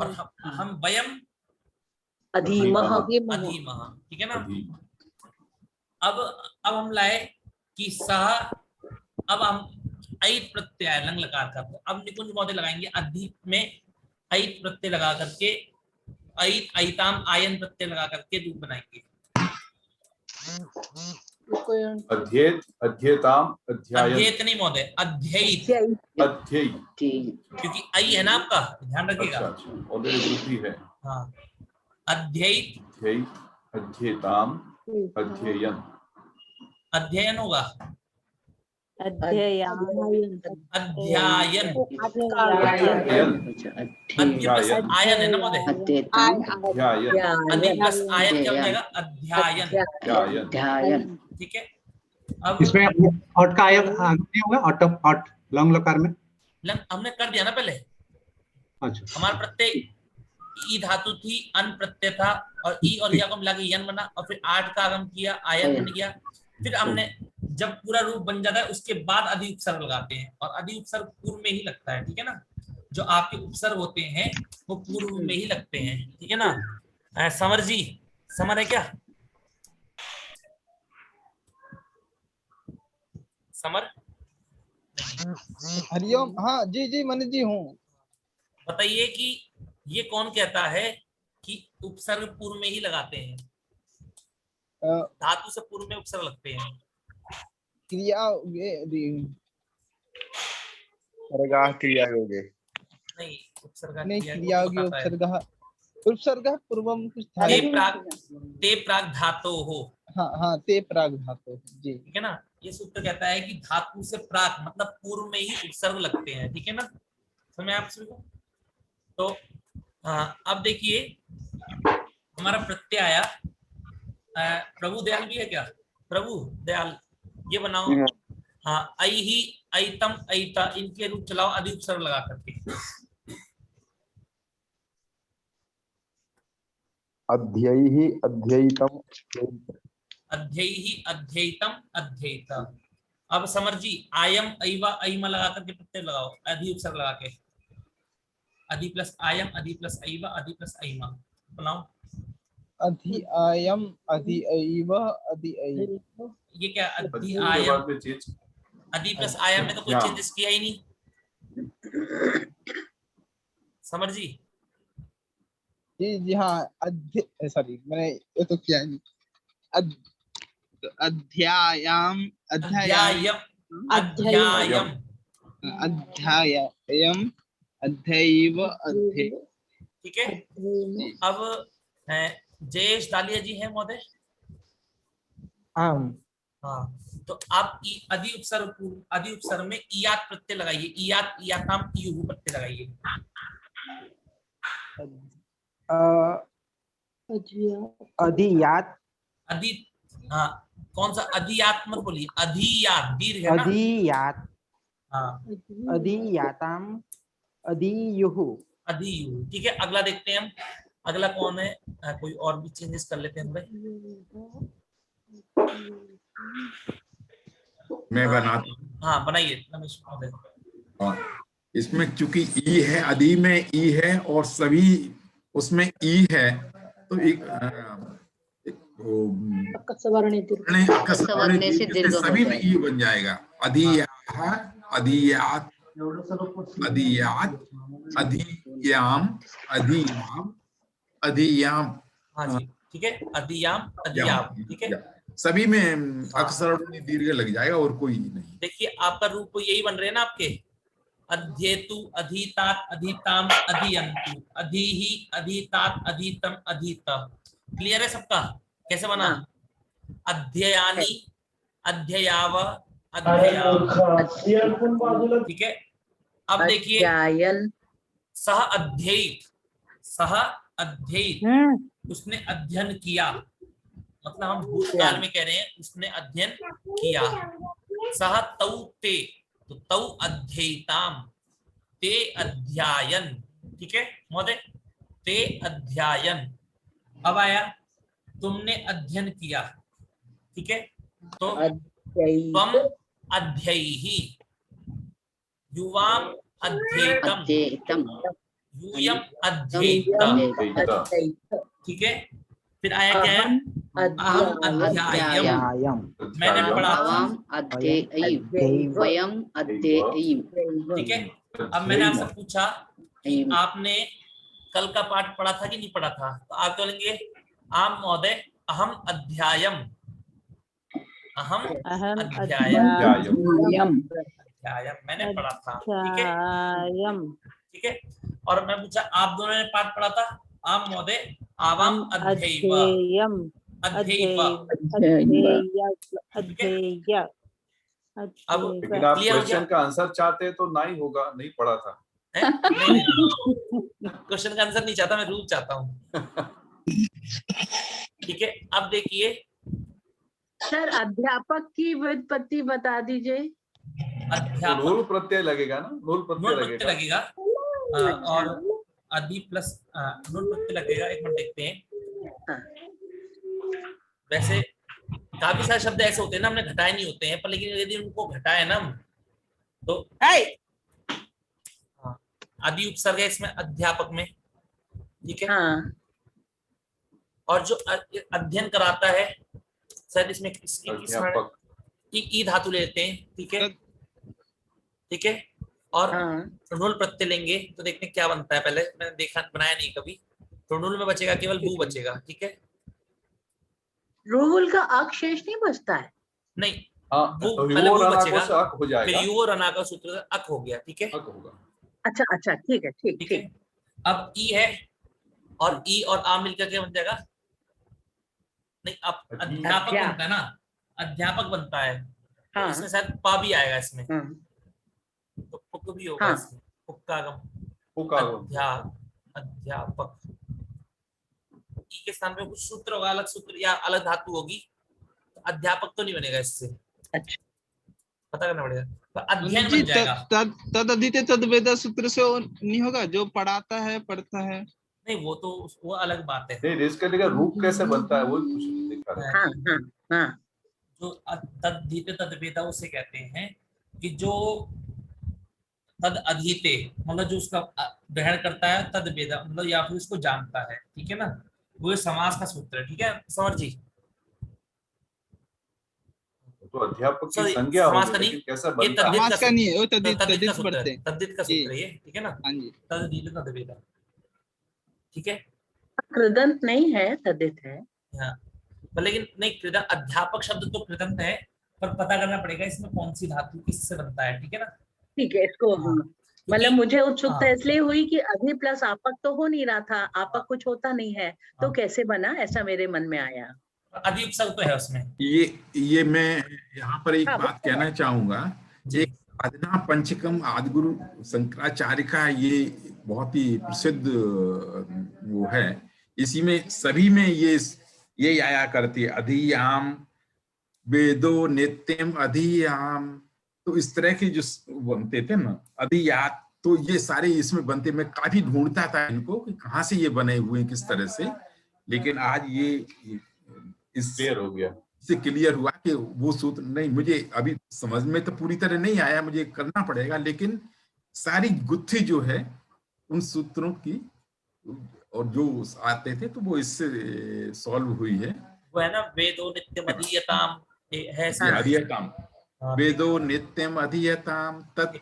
और हम वयम अधिमह, अधिमह, ठीक है ना। अब हम लाए कि सह, अब हम ऐत प्रत्यय लंग लकार का, अब निकुंज महोदय लगाएंगे अधि में ऐत प्रत्यय लगा करके, ऐत ऐताम आयन प्रत्यय लगा करके रूप बनाएंगे। अध्येत अध्येताम अध्यायन, अध्येत नहीं महोदय, अध्ययित, अध्ययित, क्योंकि ऐ है ना आपका, ध्यान रखिएगा। अच्छा ऑलरेडी वृद्धि है। हाँ, अध्ययित, अध्ययित, अध्येताम अध्ययन, अध्ययन होगा, अध्ययन, अध्ययन, आयन है ना महोदय, अधि प्लस आयन क्या हो जाएगा? अध्यायन, ठीक है। अब इसमें ऑट का आयन नहीं होगा, ऑट लंग लकार में लंग हमने कर दिया ना पहले। अच्छा, हमारा प्रत्यय ई धातु थी, अन प्रत्यय था और ई और या को मिला के यन बना और फिर आठ का आगम किया, आयन बन गया। फिर हमने जब पूरा रूप बन जाता है उसके बाद अधि उपसर्ग लगाते हैं और अधि उपसर्ग पूर्व में ही लगता है, ठीक है ना। जो आपके उपसर्ग होते हैं वो पूर्व में ही लगते हैं, ठीक है ना। समर जी, समर है क्या? समर, हरिओम, हाँ जी जी मनीष जी हूँ। बताइए कि ये कौन कहता है कि उपसर्ग पूर्व में ही लगाते हैं? धातु से पूर्व में उपसर्ग लगते हैं। क्रिया क्रिया होगे नहीं, उपसर्ग नहीं, क्रिया होगी, उपसर्ग पूर्वम कुछ था, ते प्राग धातो हो। हाँ हाँ, ते प्राग धातो जी, ठीक है ना। ये सूत्र कहता है कि धातु से प्राक मतलब पूर्व में ही उपसर्ग लगते हैं, ठीक है ना, समझ आप सभी को। तो अब देखिए हमारा प्रत्यय आया, प्रभु दयाल भी है क्या? प्रभु दयाल, ये बनाओ। हाँ, ऐ ही ऐतम ऐता, इनके रूप चलाओ अधि उपसर्ग लगा करके। अध्ययी अध्ययितम अध्ययी अध्ययितम अध्ययित। अब समर जी, आयम ऐवा ऐमा लगा करके प्रत्यय लगाओ अधि उपसर्ग लगा के। अधि प्लस आयम, अधि प्लस ऐवा, अधि प्लस ऐमा बनाओ। अधियायम अधिएव अधिएव। ये क्या के अध्यायम, बाद में चेंज अधि प्लस आयम में तो कोई याम। चेंजेस किया ही नहीं, समझ जी? जी हाँ, सॉरी मैंने ये तो किया नहीं। अध्यायाम अध्यायम, अध्यायम, अध्यायम अध्यैव अध्ये। ठीक है। अब जयेश दालिया जी हैं महोदय? आम। हाँ, तो आप अधि उपसर्ग में इयात प्रत्यय लगाइए, इयात इयाताम इयुः प्रत्यय लगाइए। अधियात, अधि, हाँ कौन सा अधियात मत बोलिए, अधियात दीर्घ है ना। अधियात, हाँ अधियाताम अधियुः, अधियुः। ठीक है, अगला देखते हैं हम, अगला कौन है? कोई और भी चेंजेस कर लेते हैं भाई। मैं बनाता हूँ। हाँ बनाइए रमेश महोदय। हाँ, इसमें चूंकि ई है, अधि में ई है और सभी उसमें ई है, तो एक सवर्णे से दीर्घ हो सभी में जाएगा। ई बन जाएगा। अधियाः, अधियात्, अधियात्, अधियाम, अधियाम, अधियाम। हाँ जी ठीक है, अधियाम अधियाम। ठीक है, सभी में अक्सर दीर्घ लग जाएगा और कोई नहीं। देखिए आपका रूप यही बन रहे हैं ना आपके, अध्येतु, अधीतात, अधीताम, अधीयन्तु, अधीहि, अधीतात, अधीतम, अधीत। क्लियर है सबका कैसे बना? अध्ययानि, अध्ययाव, अध्ययाम। ठीक है, अब देखिए सह अध्ययित, सह अध्ययित, उसने अध्ययन किया, मतलब हम भूतकाल में कह रहे हैं उसने अध्ययन किया। सह तौ ते, तो तौ अध्ययिताम, ते अध्ययन। ठीक है महोदय, ते अध्ययन। अब आया तुमने अध्ययन किया। ठीक है, तो त्वम अध्ययिहि, युवाम अध्येतम, यूयम अध्येतम। ठीक है, फिर आया क्या है? अहम अध्यायम, मैंने पढ़ा था। वयम अध्येयम। ठीक है, अब मैंने आपसे पूछा कि आपने कल का पाठ पढ़ा था कि नहीं पढ़ा था, तो आप बोलेंगे आम महोदय अहम अध्यायम, अहम अध्यायम, मैंने पढ़ा था। ठीक है, ठीक है। और मैं पूछा आप दोनों ने पाठ पढ़ा था? आम महोदय आवाम अध्ययम, अध्ययम। अब लेकिन आप क्वेश्चन का आंसर चाहते हैं तो नहीं होगा, नहीं पढ़ा था। क्वेश्चन का आंसर नहीं चाहता, मैं रूप चाहता हूँ। ठीक है, अब देखिए सर अध्यापक की व्युत्पत्ति बता दीजिए। अध्यापक नूल प्रत्यय लगेगा ना, नूल प्रत्यय लगेगा और अधि प्लस नूल प्रत्यय लगेगा। एक मिनट देखते हैं। वैसे काफी सारे शब्द ऐसे होते हैं ना हमने घटाए नहीं होते हैं, पर लेकिन यदि उनको घटाए ना तो अधि उपसर्ग है इसमें अध्यापक में। ठीक है, और जो अध्ययन कराता है शायद इसमें ई धातु लेते हैं। ठीक है, ठीक है, और नुल प्रत्यय लेंगे तो देखते हैं क्या बनता है। पहले मैंने देखा बनाया नहीं कभी, तो नुल में बचेगा केवल भू बचेगा। ठीक है, रूल का अक शेष नहीं बचता है। नहीं, तो पहले वो बचेगा, अक हो जाएगा, फिर यू और अना का सूत्र अक हो गया। ठीक है, अक होगा। अच्छा अच्छा, ठीक है, ठीक है। अब ई है और ई और आ मिलकर के बन जाएगा, नहीं अब अध्यापक बनता है ना, अध्यापक बनता है। तो इसमें शायद पा भी आएगा इसमें, तो पुक भी होगा इसमें, पुक्कागम, अध्यापक। ई के स्थान पे कुछ सूत्र होगा, अलग सूत्र या अलग धातु होगी, तो अध्यापक तो नहीं बनेगा इससे। अच्छा, पता करना पड़ेगा। तो अध्ययन बन जाएगा। तद अधीते तद वेद सूत्र से नहीं होगा, जो पढ़ाता है पढ़ता है। नहीं वो तो वो अलग बात है। नहीं, इसके लिए रूप कैसे बनता है वो कुछ दिखा रहा है। जो तदधीते तदवेदा उसे कहते हैं कि जो तद अधीते मतलब जो उसका ग्रहण करता है, तद वेदा मतलब या फिर उसको जानता है। ठीक है ना, वो समास का सूत्र है, ठीक है समर जी। तो अध्यापक की Sorry, संज्ञा समास होगी, का नहीं, लेकिन कैसा ये बनता है? तद्धित समास का नहीं है, वो तद्धित तद्धित का तद्धित सूत्र पढ़ते है, हैं। तद्धित का सूत्र है ये, ठीक है ना। हाँ जी। तद्धित तद्धित, ठीक है। कृदंत नहीं है, तद्धित है। हाँ, पर लेकिन नहीं, कृदंत अध्यापक शब्द तो कृदंत है, पर पता करना पड़ेगा इसमें कौन सी धातु किससे बनता है, ठीक है ना। ठीक है, इसको मतलब मुझे उत्सुकता हाँ। इसलिए हुई कि अधि प्लस आपक तो हो नहीं रहा था, आपक कुछ होता नहीं है, तो कैसे बना, ऐसा मेरे मन में आया। अधि उपसर्ग तो है उसमें। ये मैं यहाँ पर एक हाँ, बात कहना चाहूंगा, एक साधना पंचकम आदिगुरु शंकराचार्य का ये बहुत ही प्रसिद्ध वो है, इसी में सभी में ये आया करती है, अधियाम वेदो नित्यम अधियाम, तो इस तरह के जो बनते थे ना अधियात, तो ये सारे इसमें बनते, मैं काफी ढूंढता था इनको कि कहाँ से ये बने हुए हैं, किस तरह से, लेकिन आज ये इस क्लियर हो गया, से क्लियर हुआ कि वो सूत्र नहीं, मुझे अभी समझ में तो पूरी तरह नहीं आया, मुझे करना पड़ेगा, लेकिन सारी गुत्थी जो है उन सूत्रों की और जो आते थे तो वो इससे सॉल्व हुई है। वो है ना, वेदो नित्यम अधीयताम है, अधीयताम, वेदो नित्यम अधीयताम तत्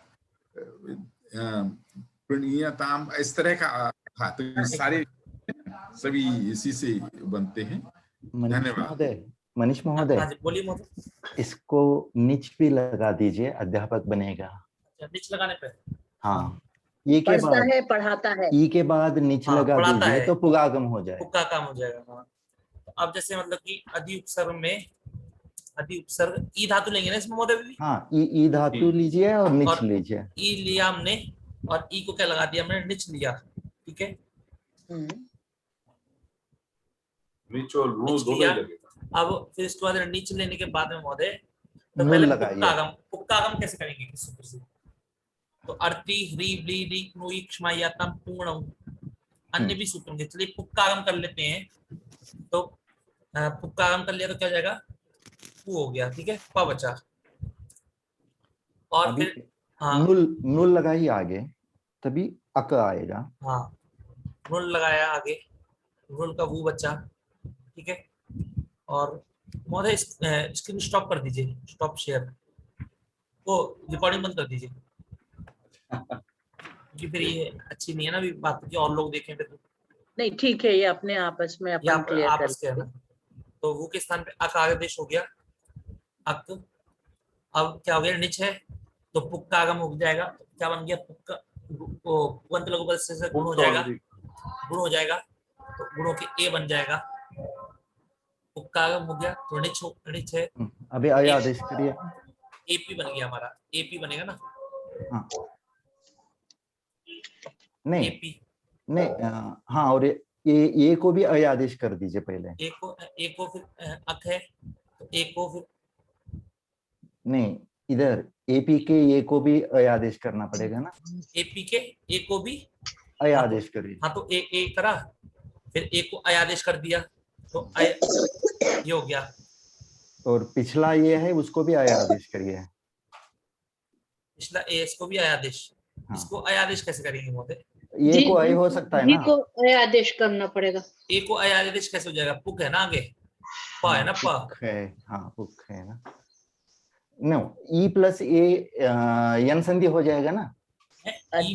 प्रणीयताम, इस तरह का था, तो सारे सभी इसी से बनते हैं। धन्यवाद। मनीष महोदय, बोलिए महोदय। इसको निच भी लगा दीजिए, अध्यापक बनेगा। निच लगाने पे, हाँ, ई के पढ़ता बाद है, पढ़ाता है, ई के बाद निच लगा दीजिए तो पुगागम हो जाएगा, पुक्का काम हो जाएगा। हाँ, तो अब जैसे मतलब कि अधि उपसर्ग में, अधि उपसर्ग ई धातु लेंगे ना इसमें महोदय भी। हाँ, ई धातु लीजिए और निच लीजिए। ई लिया हमने और ई को क्या लगा दिया हमने, निच लिया, ठीक है। निच और रू दोनों ही लगेगा। अब फिर इसके बाद नीच लेने के बाद में महोदय, तो पहले पुक्कागम कैसे करेंगे किस सूत्र से, तो अर्ति ह्री ब्ली री क्नु इक्ष्मा यातम पूर्णम, अन्य भी सूत्र होंगे, चलिए पुक्कागम कर लेते हैं। तो पुक्कागम कर लिया तो क्या हो जाएगा, पू हो गया, ठीक है, प बचा, और फिर नुल लगाइए आगे, तभी अक आएगा। हाँ, नुल लगाया आगे, नुल का वो बचा, ठीक है। और महोदय स्क्रीन स्टॉप कर दीजिए, स्टॉप शेयर, वो रिकॉर्डिंग बंद कर दीजिए, क्योंकि फिर ये अच्छी नहीं है ना, अभी बात की और लोग देखें फिर। नहीं ठीक है, ये अपने आपस में अपन क्लियर आपस के है ना। तो वो के स्थान पे अक आदेश हो गया, अक, अब क्या हो गया, निच है तो पुक्का आगम हो जाएगा, क्या बन गया, पुक्का पुगंत लघु पद से गुण हो जाएगा, गुण हो जाएगा, तो गुणों के ए बन जाएगा, पुक्का आगम हो गया, तो निच है। अभी आया आदेश करिए, एपी बन गया हमारा, एपी बनेगा ना। हाँ, नहीं एपी नहीं, हाँ, और ये को भी अय आदेश कर दीजिए पहले। ए को फिर अक है, तो ए को फिर नहीं, इधर एपी के ए को भी अय आदेश करना पड़ेगा ना। एपी के ए को भी अय आदेश करिए। हाँ, तो ए करा, फिर ए को अय आदेश कर दिया, तो अय ये हो गया, और पिछला ये है उसको भी अय आदेश करिए। पिछला ए इसको भी अय आदेश, इसको अय आदेश कैसे करेंगे महोदय? ये को अय हो सकता है ना, को अय आदेश करना पड़ेगा। ए को अय आदेश कैसे हो जाएगा, पुक है ना आगे, प है ना, प है, हाँ पुक है ना, नो ई प्लस ए यन संधि हो जाएगा ना, ई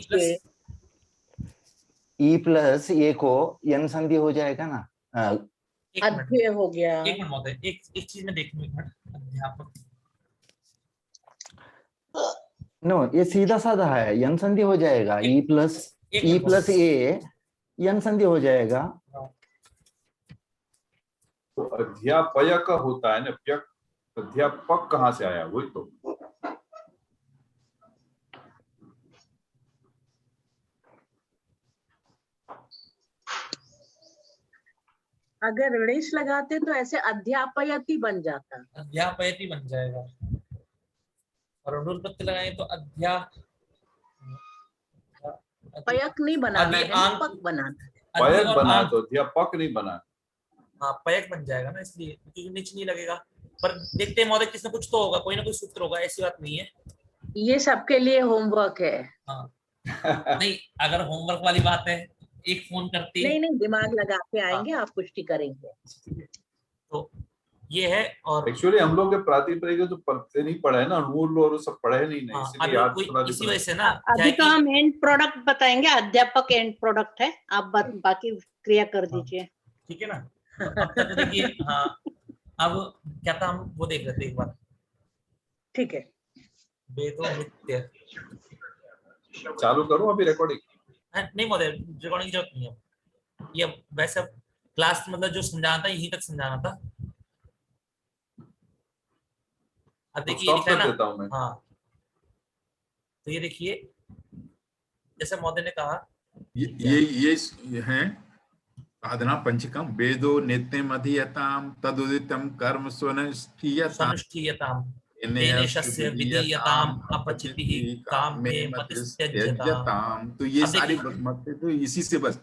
प्लस ए को यन संधि हो जाएगा ना, अध्यय हो गया। एक मिनट महोदय, एक चीज में देखूं, एक मिनट, अध्यापक नो, ये सीधा साधा है, यन संधि हो जाएगा, ई प्लस ए यन संधि हो जाएगा। तो अध्यापक होता है ना, प्यक, अध्यापक कहाँ से आया, वही तो। अगर ऋणेश लगाते तो ऐसे अध्यापयति बन जाता, अध्यापयति बन जाएगा, और उडुल प्रत्यय लगाएंगे तो पयक नहीं बनाना है, पक बनाना है। पयक बना तो अध्यापक नहीं बना। हाँ, पयक बन जाएगा ना, इसलिए क्योंकि निच नहीं लगेगा। पर देखते हैं महोदय, किसने कुछ तो होगा, कोई ना कोई सूत्र होगा, ऐसी बात नहीं है। ये सबके लिए होमवर्क है। हाँ नहीं, अगर होमवर्क वाली बात है एक फोन करते। नहीं नहीं, दिमाग लगा के आएंगे, आप पुष्टि करेंगे। तो ये है। और एक्चुअली हम लोग के प्रातिपदिक तो पढ़ते नहीं पढ़े ना, मूल और सब पढ़े नहीं, इसीलिए याद इसी वजह से ना अभी तो हम एंड प्रोडक्ट बताएंगे, अध्यापक एंड प्रोडक्ट है, आप बाकी क्रिया कर दीजिए। ठीक है ना। तो अब तक देखिए, हाँ अब क्या था, हम वो देख रहे थे एक बार। ठीक है, वेदो नित्य। चालू करो अभी रिकॉर्डिंग? नहीं महोदय, रिकॉर्डिंग की जरूरत नहीं है। ये वैसे क्लास मतलब जो समझाना था यहीं तक समझाना था। अब देखिए लिखा है ना, हाँ तो ये देखिए जैसे महोदय ने कहा, ये है साधना पंचकम। वेदो नित्यम अधियताम तदुदितम कर्म स्वनुष्ठीयताम येनेशस्य विधीयताम अपचितिः कामे मतिस्त्यज्यताम। तो ये सारी बातें तो इसी से बस।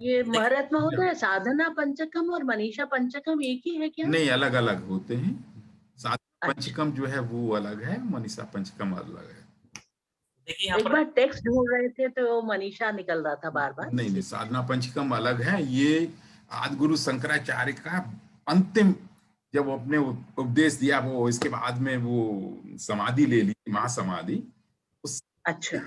ये महारत्मा होता है। साधना पंचकम और मनीषा पंचकम एक ही है क्या? नहीं, अलग अलग होते हैं। साधना पंचकम जो है वो अलग है, मनीषा पंचकम अलग है। देखिए एक बार टेक्स्ट ढूंढ रहे थे तो मनीषा निकल रहा था बार बार। नहीं, साधना पंचकम अलग है। ये आदिगुरु शंकराचार्य का अंतिम, जब अपने उपदेश दिया, वो इसके बाद में वो समाधि ले ली, महासमाधि। अच्छा,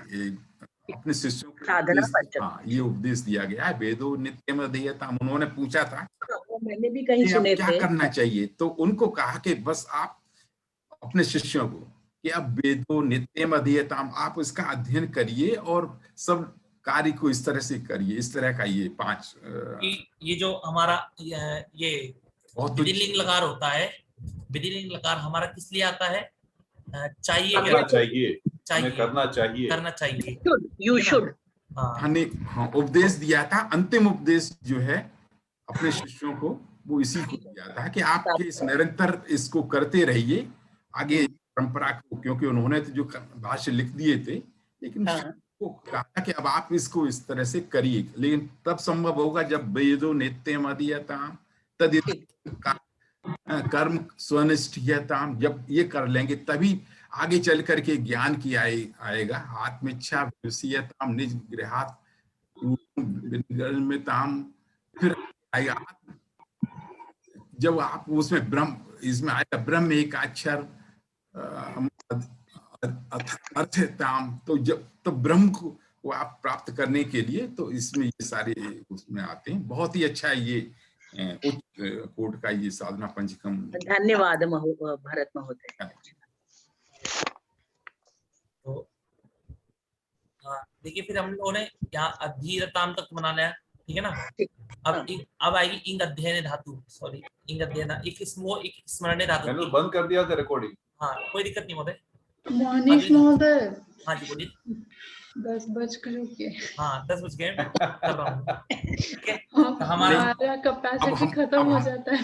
अपने शिष्यों को साधना पंचकम, हाँ ये उपदेश दिया गया है। वेदो नित्यम अधियताम। उन्होंने पूछा था वो मैंने भी कहीं सुने क्या थे। करना चाहिए, तो उनको कहा कि बस आप अपने शिष्यों को कि आप वेदो नित्यम अधियताम, आप इसका अध्ययन करिए और सब कार्य को इस तरह से करिए। इस तरह का ये 5 ये जो हमारा ये विधिलिंग लकार होता है, विधिलिंग लकार हमारा किस लिए आता है? चाहिए, करना चाहिए। You should. हाँ, उपदेश दिया था। अंतिम उपदेश जो है अपने शिष्यों को, वो इसी को दिया था कि आप इस निरंतर इसको करते रहिए आगे परंपरा को, क्योंकि उन्होंने तो जो भाष्य लिख दिए थे, लेकिन वो कहा कि अब आप इसको इस तरह से करिए। लेकिन तब संभव होगा जब वेदो नित्यम अधियताम तद कर्म स्वनिष्ठीयताम, जब ये कर लेंगे तभी आगे चल करके ज्ञान की आएगा। आत्मेच्छा विषयताम निज गृहात में फिर आएगा। जब आप उसमें ब्रह्म, इसमें आएगा ब्रह्म एक अक्षर अर्थताम, तो जब तो ब्रह्म को आप प्राप्त करने के लिए, तो इसमें ये सारे उसमें आते हैं। बहुत ही अच्छा ये उच्च कोट का ये साधना पंचकम। धन्यवाद भरत महोदय। तो देखिए फिर हम लोगों ने यहाँ अधीरताम तक बना लिया, ठीक है ना। अब आएगी इंग अध्ययन धातु, सॉरी इंग अध्ययन, एक स्मरण धातु। मैंने बंद कर दिया था रिकॉर्डिंग। हाँ कोई दिक्कत नहीं महोदय। मनीष महोदय, हाँ जी बोलिए। 10 बज गए। हाँ 10 बज गए, कर रहा हूँ। हमारा कैपेसिटी खत्म हो जाता है।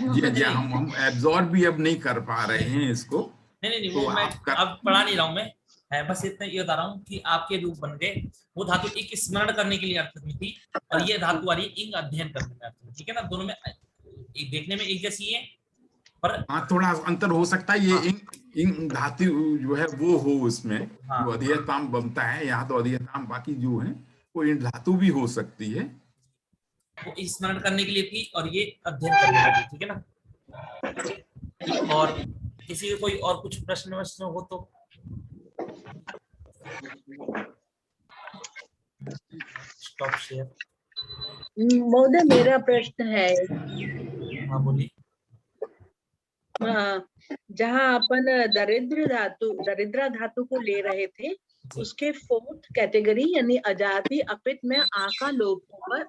हम एब्जॉर्ब भी अब नहीं कर पा रहे हैं इसको। नहीं वो मैं अब पढ़ा नहीं रहा हूँ मैं बस इतना ये बता रहा हूँ कि आपके रूप बन गए। वो धातु एक स्मरण करने के लिए अर्थ में थी, और ये धातु वाली इंग अध्ययन करने में अर्थ में, ठीक है ना। दोनों में देखने में एक जैसी है, पर हाँ थोड़ा अंतर हो सकता है। ये इंग धातु जो है वो हो उसमें, जो अधियताम बनता है यहाँ, तो अधियताम बाकी जो है वो इंग धातु भी हो सकती है। वो स्मरण करने के लिए थी और ये अध्ययन करने के लिए, ठीक है ना। और किसी को कोई और कुछ प्रश्न हो तो स्टॉप शेयर। महोदय मेरा प्रश्न है। हाँ बोलिए। जहाँ अपन दरिद्र धातु को ले रहे थे, उसके 4th कैटेगरी यानी अजाति अपित में आ का लोप पर